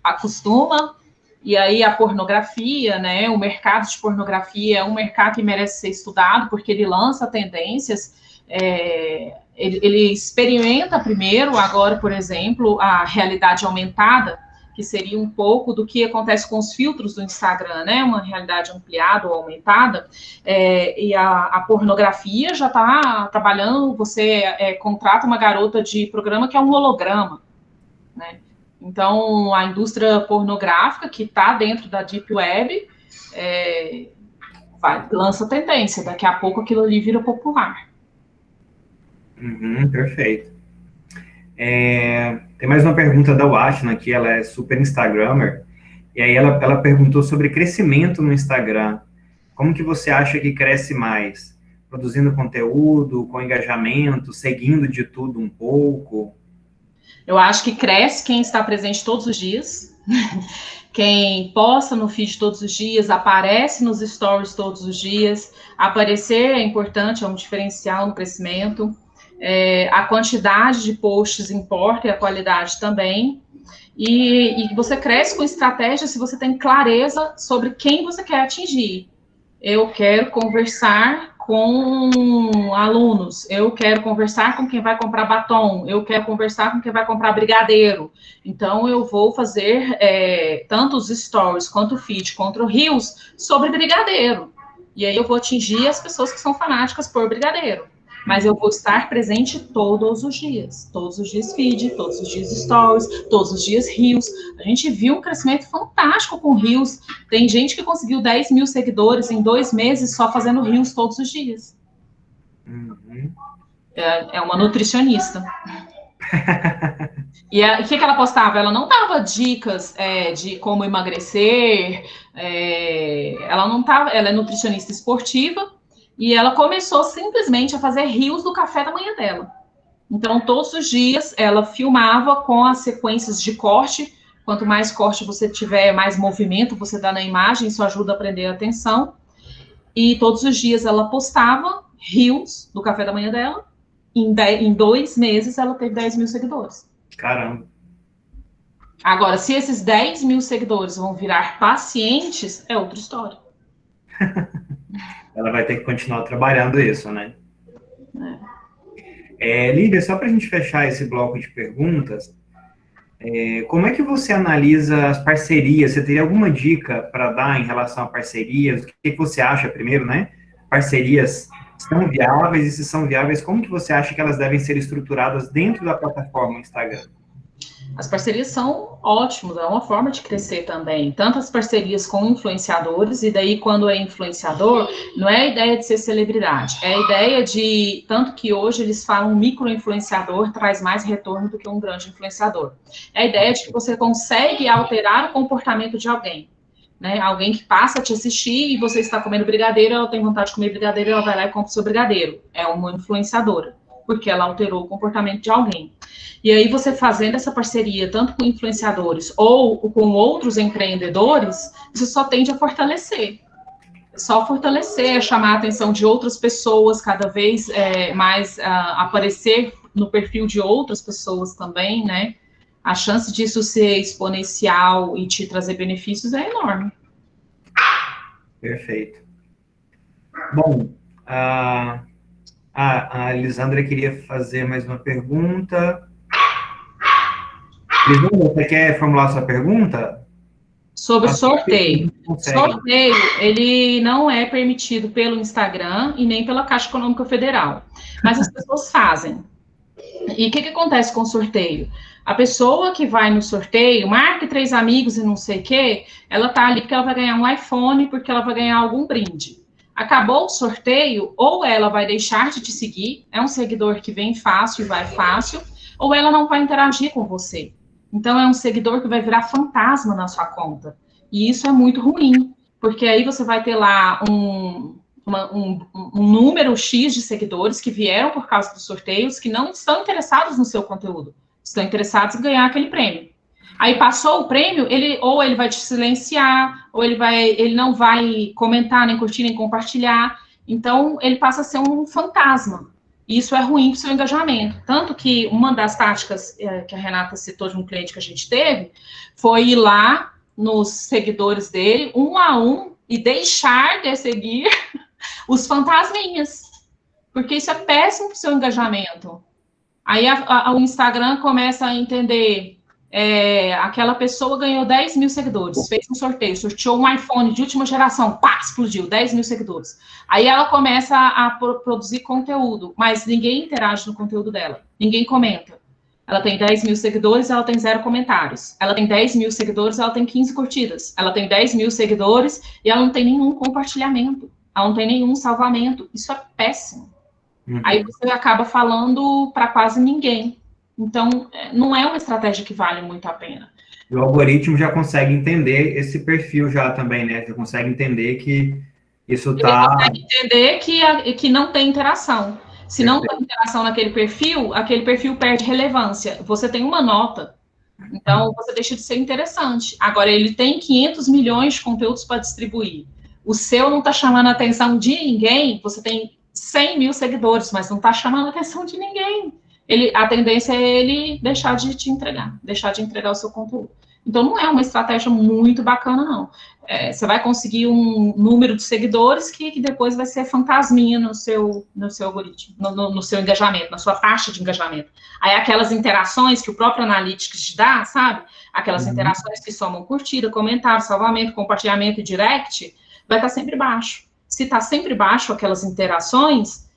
S2: acostuma. E aí a pornografia, né? O mercado de pornografia é um mercado que merece ser estudado, porque ele lança tendências... Ele experimenta primeiro, agora, por exemplo, a realidade aumentada, que seria um pouco do que acontece com os filtros do Instagram, né? Uma realidade ampliada ou aumentada, e a pornografia já está trabalhando, você contrata uma garota de programa que é um holograma, né? Então, a indústria pornográfica, que está dentro da Deep Web, lança tendência, daqui a pouco aquilo ali vira popular.
S1: Perfeito. Tem mais uma pergunta da Washington aqui, ela é super Instagrammer, e aí ela perguntou sobre crescimento no Instagram. Como que você acha que cresce mais? Produzindo conteúdo, com engajamento, seguindo de tudo um pouco?
S2: Eu acho que cresce quem está presente todos os dias, quem posta no feed todos os dias, aparece nos stories todos os dias. Aparecer é importante, é um diferencial no crescimento. A quantidade de posts importa e a qualidade também. E você cresce com estratégia se você tem clareza sobre quem você quer atingir. Eu quero conversar com alunos, eu quero conversar com quem vai comprar batom, eu quero conversar com quem vai comprar brigadeiro. Então, eu vou fazer tanto os stories, quanto o feed, quanto o reels sobre brigadeiro. E aí eu vou atingir as pessoas que são fanáticas por brigadeiro. Mas eu vou estar presente todos os dias feed, todos os dias stories, todos os dias reels. A gente viu um crescimento fantástico com reels. Tem gente que conseguiu 10 mil seguidores em 2 meses só fazendo reels todos os dias.
S1: Uhum.
S2: É uma nutricionista. E o que ela postava? Ela não dava dicas de como emagrecer, ela é nutricionista esportiva, e ela começou simplesmente a fazer reels do café da manhã dela. Então, todos os dias, ela filmava com as sequências de corte. Quanto mais corte você tiver, mais movimento você dá na imagem, isso ajuda a prender a atenção. E todos os dias ela postava reels do café da manhã dela. Em 2 meses, ela teve 10 mil seguidores.
S1: Caramba.
S2: Agora, se esses 10 mil seguidores vão virar pacientes, é outra história.
S1: Ela vai ter que continuar trabalhando isso, né? Lídia, só para a gente fechar esse bloco de perguntas, como é que você analisa as parcerias? Você teria alguma dica para dar em relação a parcerias? O que você acha, primeiro, né? Parcerias são viáveis, e se são viáveis, como que você acha que elas devem ser estruturadas dentro da plataforma Instagram?
S2: As parcerias são ótimas, é uma forma de crescer também. Tanto as parcerias com influenciadores, e daí quando é influenciador, não é a ideia de ser celebridade, é a ideia de, tanto que hoje eles falam micro-influenciador traz mais retorno do que um grande influenciador. É a ideia de que você consegue alterar o comportamento de alguém. Né? Alguém que passa a te assistir e você está comendo brigadeiro, ela tem vontade de comer brigadeiro, ela vai lá e compra o seu brigadeiro. É uma influenciadora, porque ela alterou o comportamento de alguém. E aí você fazendo essa parceria, tanto com influenciadores ou com outros empreendedores, isso só tende a fortalecer. Só fortalecer, chamar a atenção de outras pessoas, cada vez mais aparecer no perfil de outras pessoas também, né? A chance disso ser exponencial e te trazer benefícios é enorme.
S1: Perfeito. Bom, a Elisandra queria fazer mais uma pergunta. Elisandra, você quer formular sua pergunta?
S2: Sobre sorteio. Sorteio, ele não é permitido pelo Instagram e nem pela Caixa Econômica Federal. Mas as pessoas fazem. E o que acontece com o sorteio? A pessoa que vai no sorteio, marque 3 amigos e não sei o quê, ela tá ali porque ela vai ganhar um iPhone, porque ela vai ganhar algum brinde. Acabou o sorteio, ou ela vai deixar de te seguir, é um seguidor que vem fácil e vai fácil, ou ela não vai interagir com você. Então, é um seguidor que vai virar fantasma na sua conta. E isso é muito ruim, porque aí você vai ter lá um número X de seguidores que vieram por causa dos sorteios, que não estão interessados no seu conteúdo, estão interessados em ganhar aquele prêmio. Aí passou o prêmio, ele vai te silenciar, ou ele não vai comentar, nem curtir, nem compartilhar. Então, ele passa a ser um fantasma. E isso é ruim para o seu engajamento. Tanto que uma das táticas que a Renata citou de um cliente que a gente teve, foi ir lá nos seguidores dele, um a um, e deixar de seguir os fantasminhas. Porque isso é péssimo para o seu engajamento. Aí o Instagram começa a entender, aquela pessoa ganhou 10 mil seguidores, fez um sorteio, sorteou um iPhone de última geração, pá, explodiu, 10 mil seguidores. Aí ela começa a produzir conteúdo, mas ninguém interage no conteúdo dela, ninguém comenta. Ela tem 10 mil seguidores, ela tem 0 comentários. Ela tem 10 mil seguidores, ela tem 15 curtidas. Ela tem 10 mil seguidores e ela não tem nenhum compartilhamento. Ela não tem nenhum salvamento. Isso é péssimo. Uhum. Aí você acaba falando para quase ninguém. Então, não é uma estratégia que vale muito a pena.
S1: O algoritmo já consegue entender esse perfil já também, né? Já consegue entender que isso está...
S2: Ele consegue entender que não tem interação. Se não tem interação naquele perfil perde relevância. Você tem uma nota, então você deixa de ser interessante. Agora, ele tem 500 milhões de conteúdos para distribuir. O seu não está chamando a atenção de ninguém, você tem 100 mil seguidores, mas não está chamando a atenção de ninguém. A tendência é ele deixar de te entregar, deixar de entregar o seu conteúdo. Então, não é uma estratégia muito bacana, não. Você vai conseguir um número de seguidores que depois vai ser fantasminha no seu algoritmo, no seu engajamento, na sua taxa de engajamento. Aí, aquelas interações que o próprio Analytics te dá, sabe? Aquelas interações que somam curtida, comentário, salvamento, compartilhamento e direct, vai estar sempre baixo. Se está sempre baixo aquelas interações,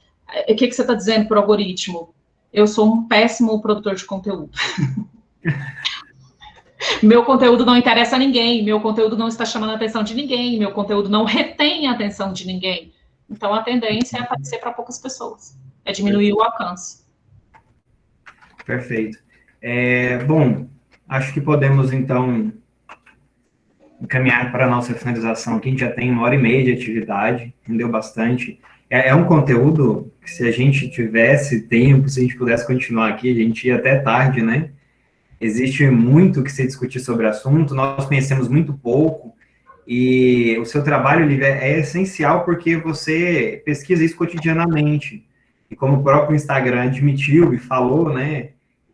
S2: o que você está dizendo para o algoritmo? Eu sou um péssimo produtor de conteúdo. Meu conteúdo não interessa a ninguém, meu conteúdo não está chamando a atenção de ninguém, meu conteúdo não retém a atenção de ninguém. Então, a tendência é aparecer para poucas pessoas, é diminuir o alcance.
S1: Perfeito. Bom, acho que podemos, então, encaminhar para a nossa finalização aqui. A gente já tem 1h30 de atividade, rendeu bastante. É um conteúdo que, se a gente tivesse tempo, se a gente pudesse continuar aqui, a gente ia até tarde, né? Existe muito que se discutir sobre o assunto, nós conhecemos muito pouco, e o seu trabalho é essencial porque você pesquisa isso cotidianamente. E como o próprio Instagram admitiu e falou, né,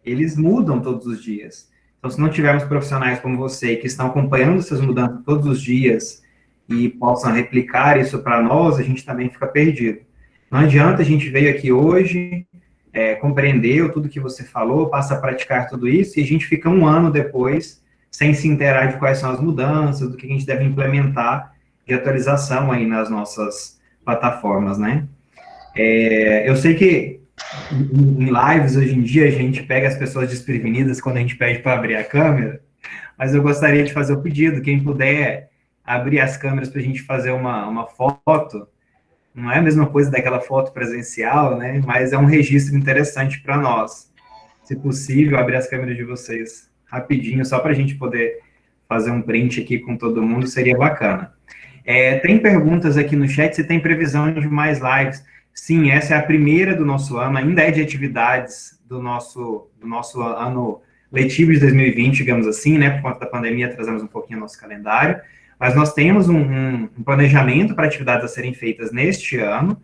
S1: eles mudam todos os dias. Então, se não tivermos profissionais como você, que estão acompanhando essas mudanças todos os dias e possam replicar isso para nós, a gente também fica perdido. Não adianta a gente veio aqui hoje, compreendeu tudo que você falou, passa a praticar tudo isso, e a gente fica um ano depois sem se inteirar de quais são as mudanças, do que a gente deve implementar de atualização aí nas nossas plataformas, né? Eu sei que em lives, hoje em dia, a gente pega as pessoas desprevenidas quando a gente pede para abrir a câmera, mas eu gostaria de fazer o pedido, quem puder abrir as câmeras para a gente fazer uma foto. Não é a mesma coisa daquela foto presencial, né? Mas é um registro interessante para nós. Se possível, abrir as câmeras de vocês rapidinho, só para a gente poder fazer um print aqui com todo mundo, seria bacana. Tem perguntas aqui no chat, se tem previsão de mais lives. Sim, essa é a primeira do nosso ano, ainda é de atividades do nosso ano letivo de 2020, digamos assim, né? Por conta da pandemia, atrasamos um pouquinho o nosso calendário. Mas nós temos um planejamento para atividades a serem feitas neste ano,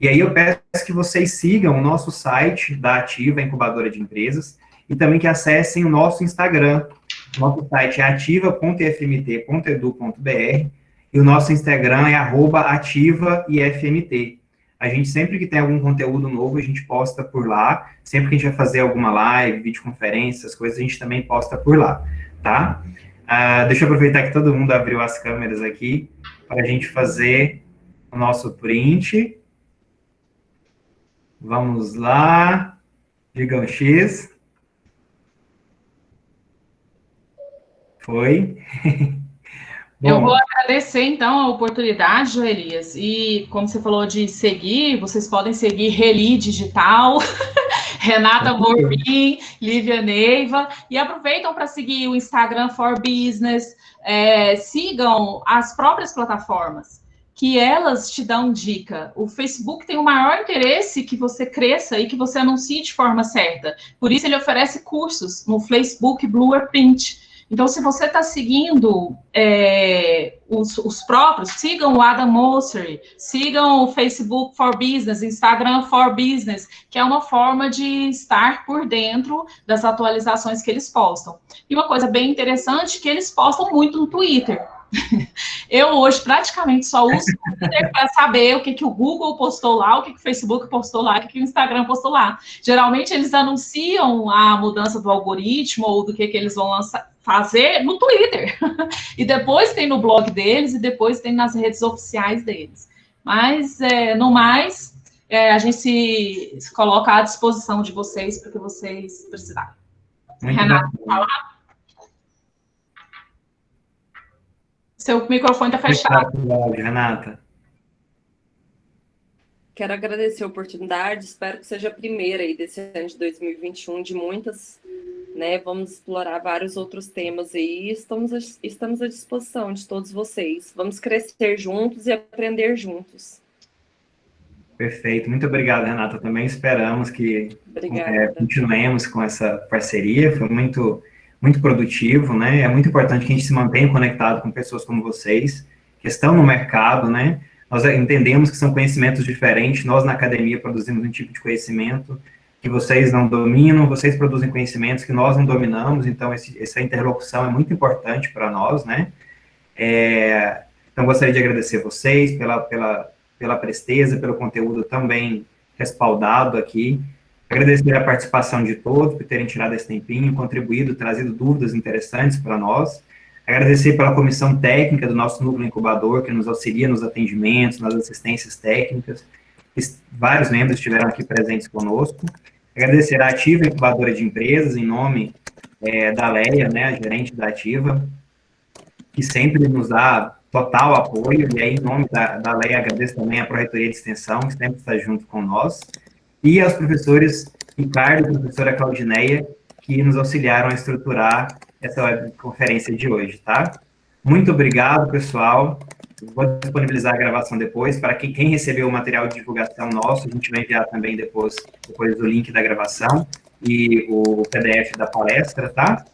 S1: e aí eu peço que vocês sigam o nosso site da Ativa Incubadora de Empresas, e também que acessem o nosso Instagram. Nosso site é ativa.ifmt.edu.br, e o nosso Instagram é @ativaifmt. A gente, sempre que tem algum conteúdo novo, a gente posta por lá. Sempre que a gente vai fazer alguma live, videoconferência, essas coisas, a gente também posta por lá, tá? Deixa eu aproveitar que todo mundo abriu as câmeras aqui, para a gente fazer o nosso print. Vamos lá. Diga um X. Foi. Bom,
S2: eu vou agradecer, então, a oportunidade, Joelias, e como você falou de seguir, vocês podem seguir Reli Digital, Renata Morbin, Lívia Neiva, e aproveitam para seguir o Instagram for Business, sigam as próprias plataformas, que elas te dão dica. O Facebook tem o maior interesse que você cresça e que você anuncie de forma certa, por isso ele oferece cursos no Facebook Blueprint. Então, se você está seguindo os próprios, sigam o Adam Mosseri, sigam o Facebook for Business, Instagram for Business, que é uma forma de estar por dentro das atualizações que eles postam. E uma coisa bem interessante, que eles postam muito no Twitter. Eu hoje praticamente só uso o Twitter para saber o que o Google postou lá, o que o Facebook postou lá, o que o Instagram postou lá. Geralmente eles anunciam a mudança do algoritmo ou do que eles vão fazer no Twitter. E depois tem no blog deles e depois tem nas redes oficiais deles. Mas, no mais, a gente se coloca à disposição de vocês para que vocês precisarem. Renata, fala. Seu microfone está fechado.
S1: Renata.
S3: Quero agradecer a oportunidade, espero que seja a primeira aí desse ano de 2021, de muitas, né? Vamos explorar vários outros temas aí, estamos à disposição de todos vocês. Vamos crescer juntos e aprender juntos.
S1: Perfeito, muito obrigado, Renata. Também esperamos que continuemos com essa parceria, foi muito produtivo, né? É muito importante que a gente se mantenha conectado com pessoas como vocês, que estão no mercado, né? Nós entendemos que são conhecimentos diferentes, nós na academia produzimos um tipo de conhecimento que vocês não dominam, vocês produzem conhecimentos que nós não dominamos, então essa interlocução é muito importante para nós, né? Então, gostaria de agradecer vocês pela presteza, pelo conteúdo também respaldado aqui, agradecer a participação de todos por terem tirado esse tempinho, contribuído, trazido dúvidas interessantes para nós, agradecer pela comissão técnica do nosso núcleo incubador, que nos auxilia nos atendimentos, nas assistências técnicas, vários membros estiveram aqui presentes conosco, agradecer a Ativa Incubadora de Empresas, em nome da Leia, né, a gerente da Ativa, que sempre nos dá total apoio, e aí, em nome da Leia, agradeço também a Pró-Reitoria de Extensão, que sempre está junto com nós, e aos professores Ricardo e professora Claudineia, que nos auxiliaram a estruturar essa webconferência de hoje, tá? Muito obrigado, pessoal. Vou disponibilizar a gravação depois, para quem recebeu o material de divulgação nosso, a gente vai enviar também depois o link da gravação e o PDF da palestra, tá?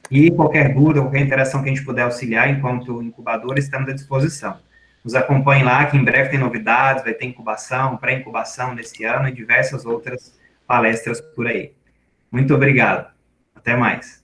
S1: E qualquer dúvida, qualquer interação que a gente puder auxiliar enquanto incubador, estamos à disposição. Nos acompanhem lá, que em breve tem novidades, vai ter incubação, pré-incubação nesse ano e diversas outras palestras por aí. Muito obrigado. Até mais.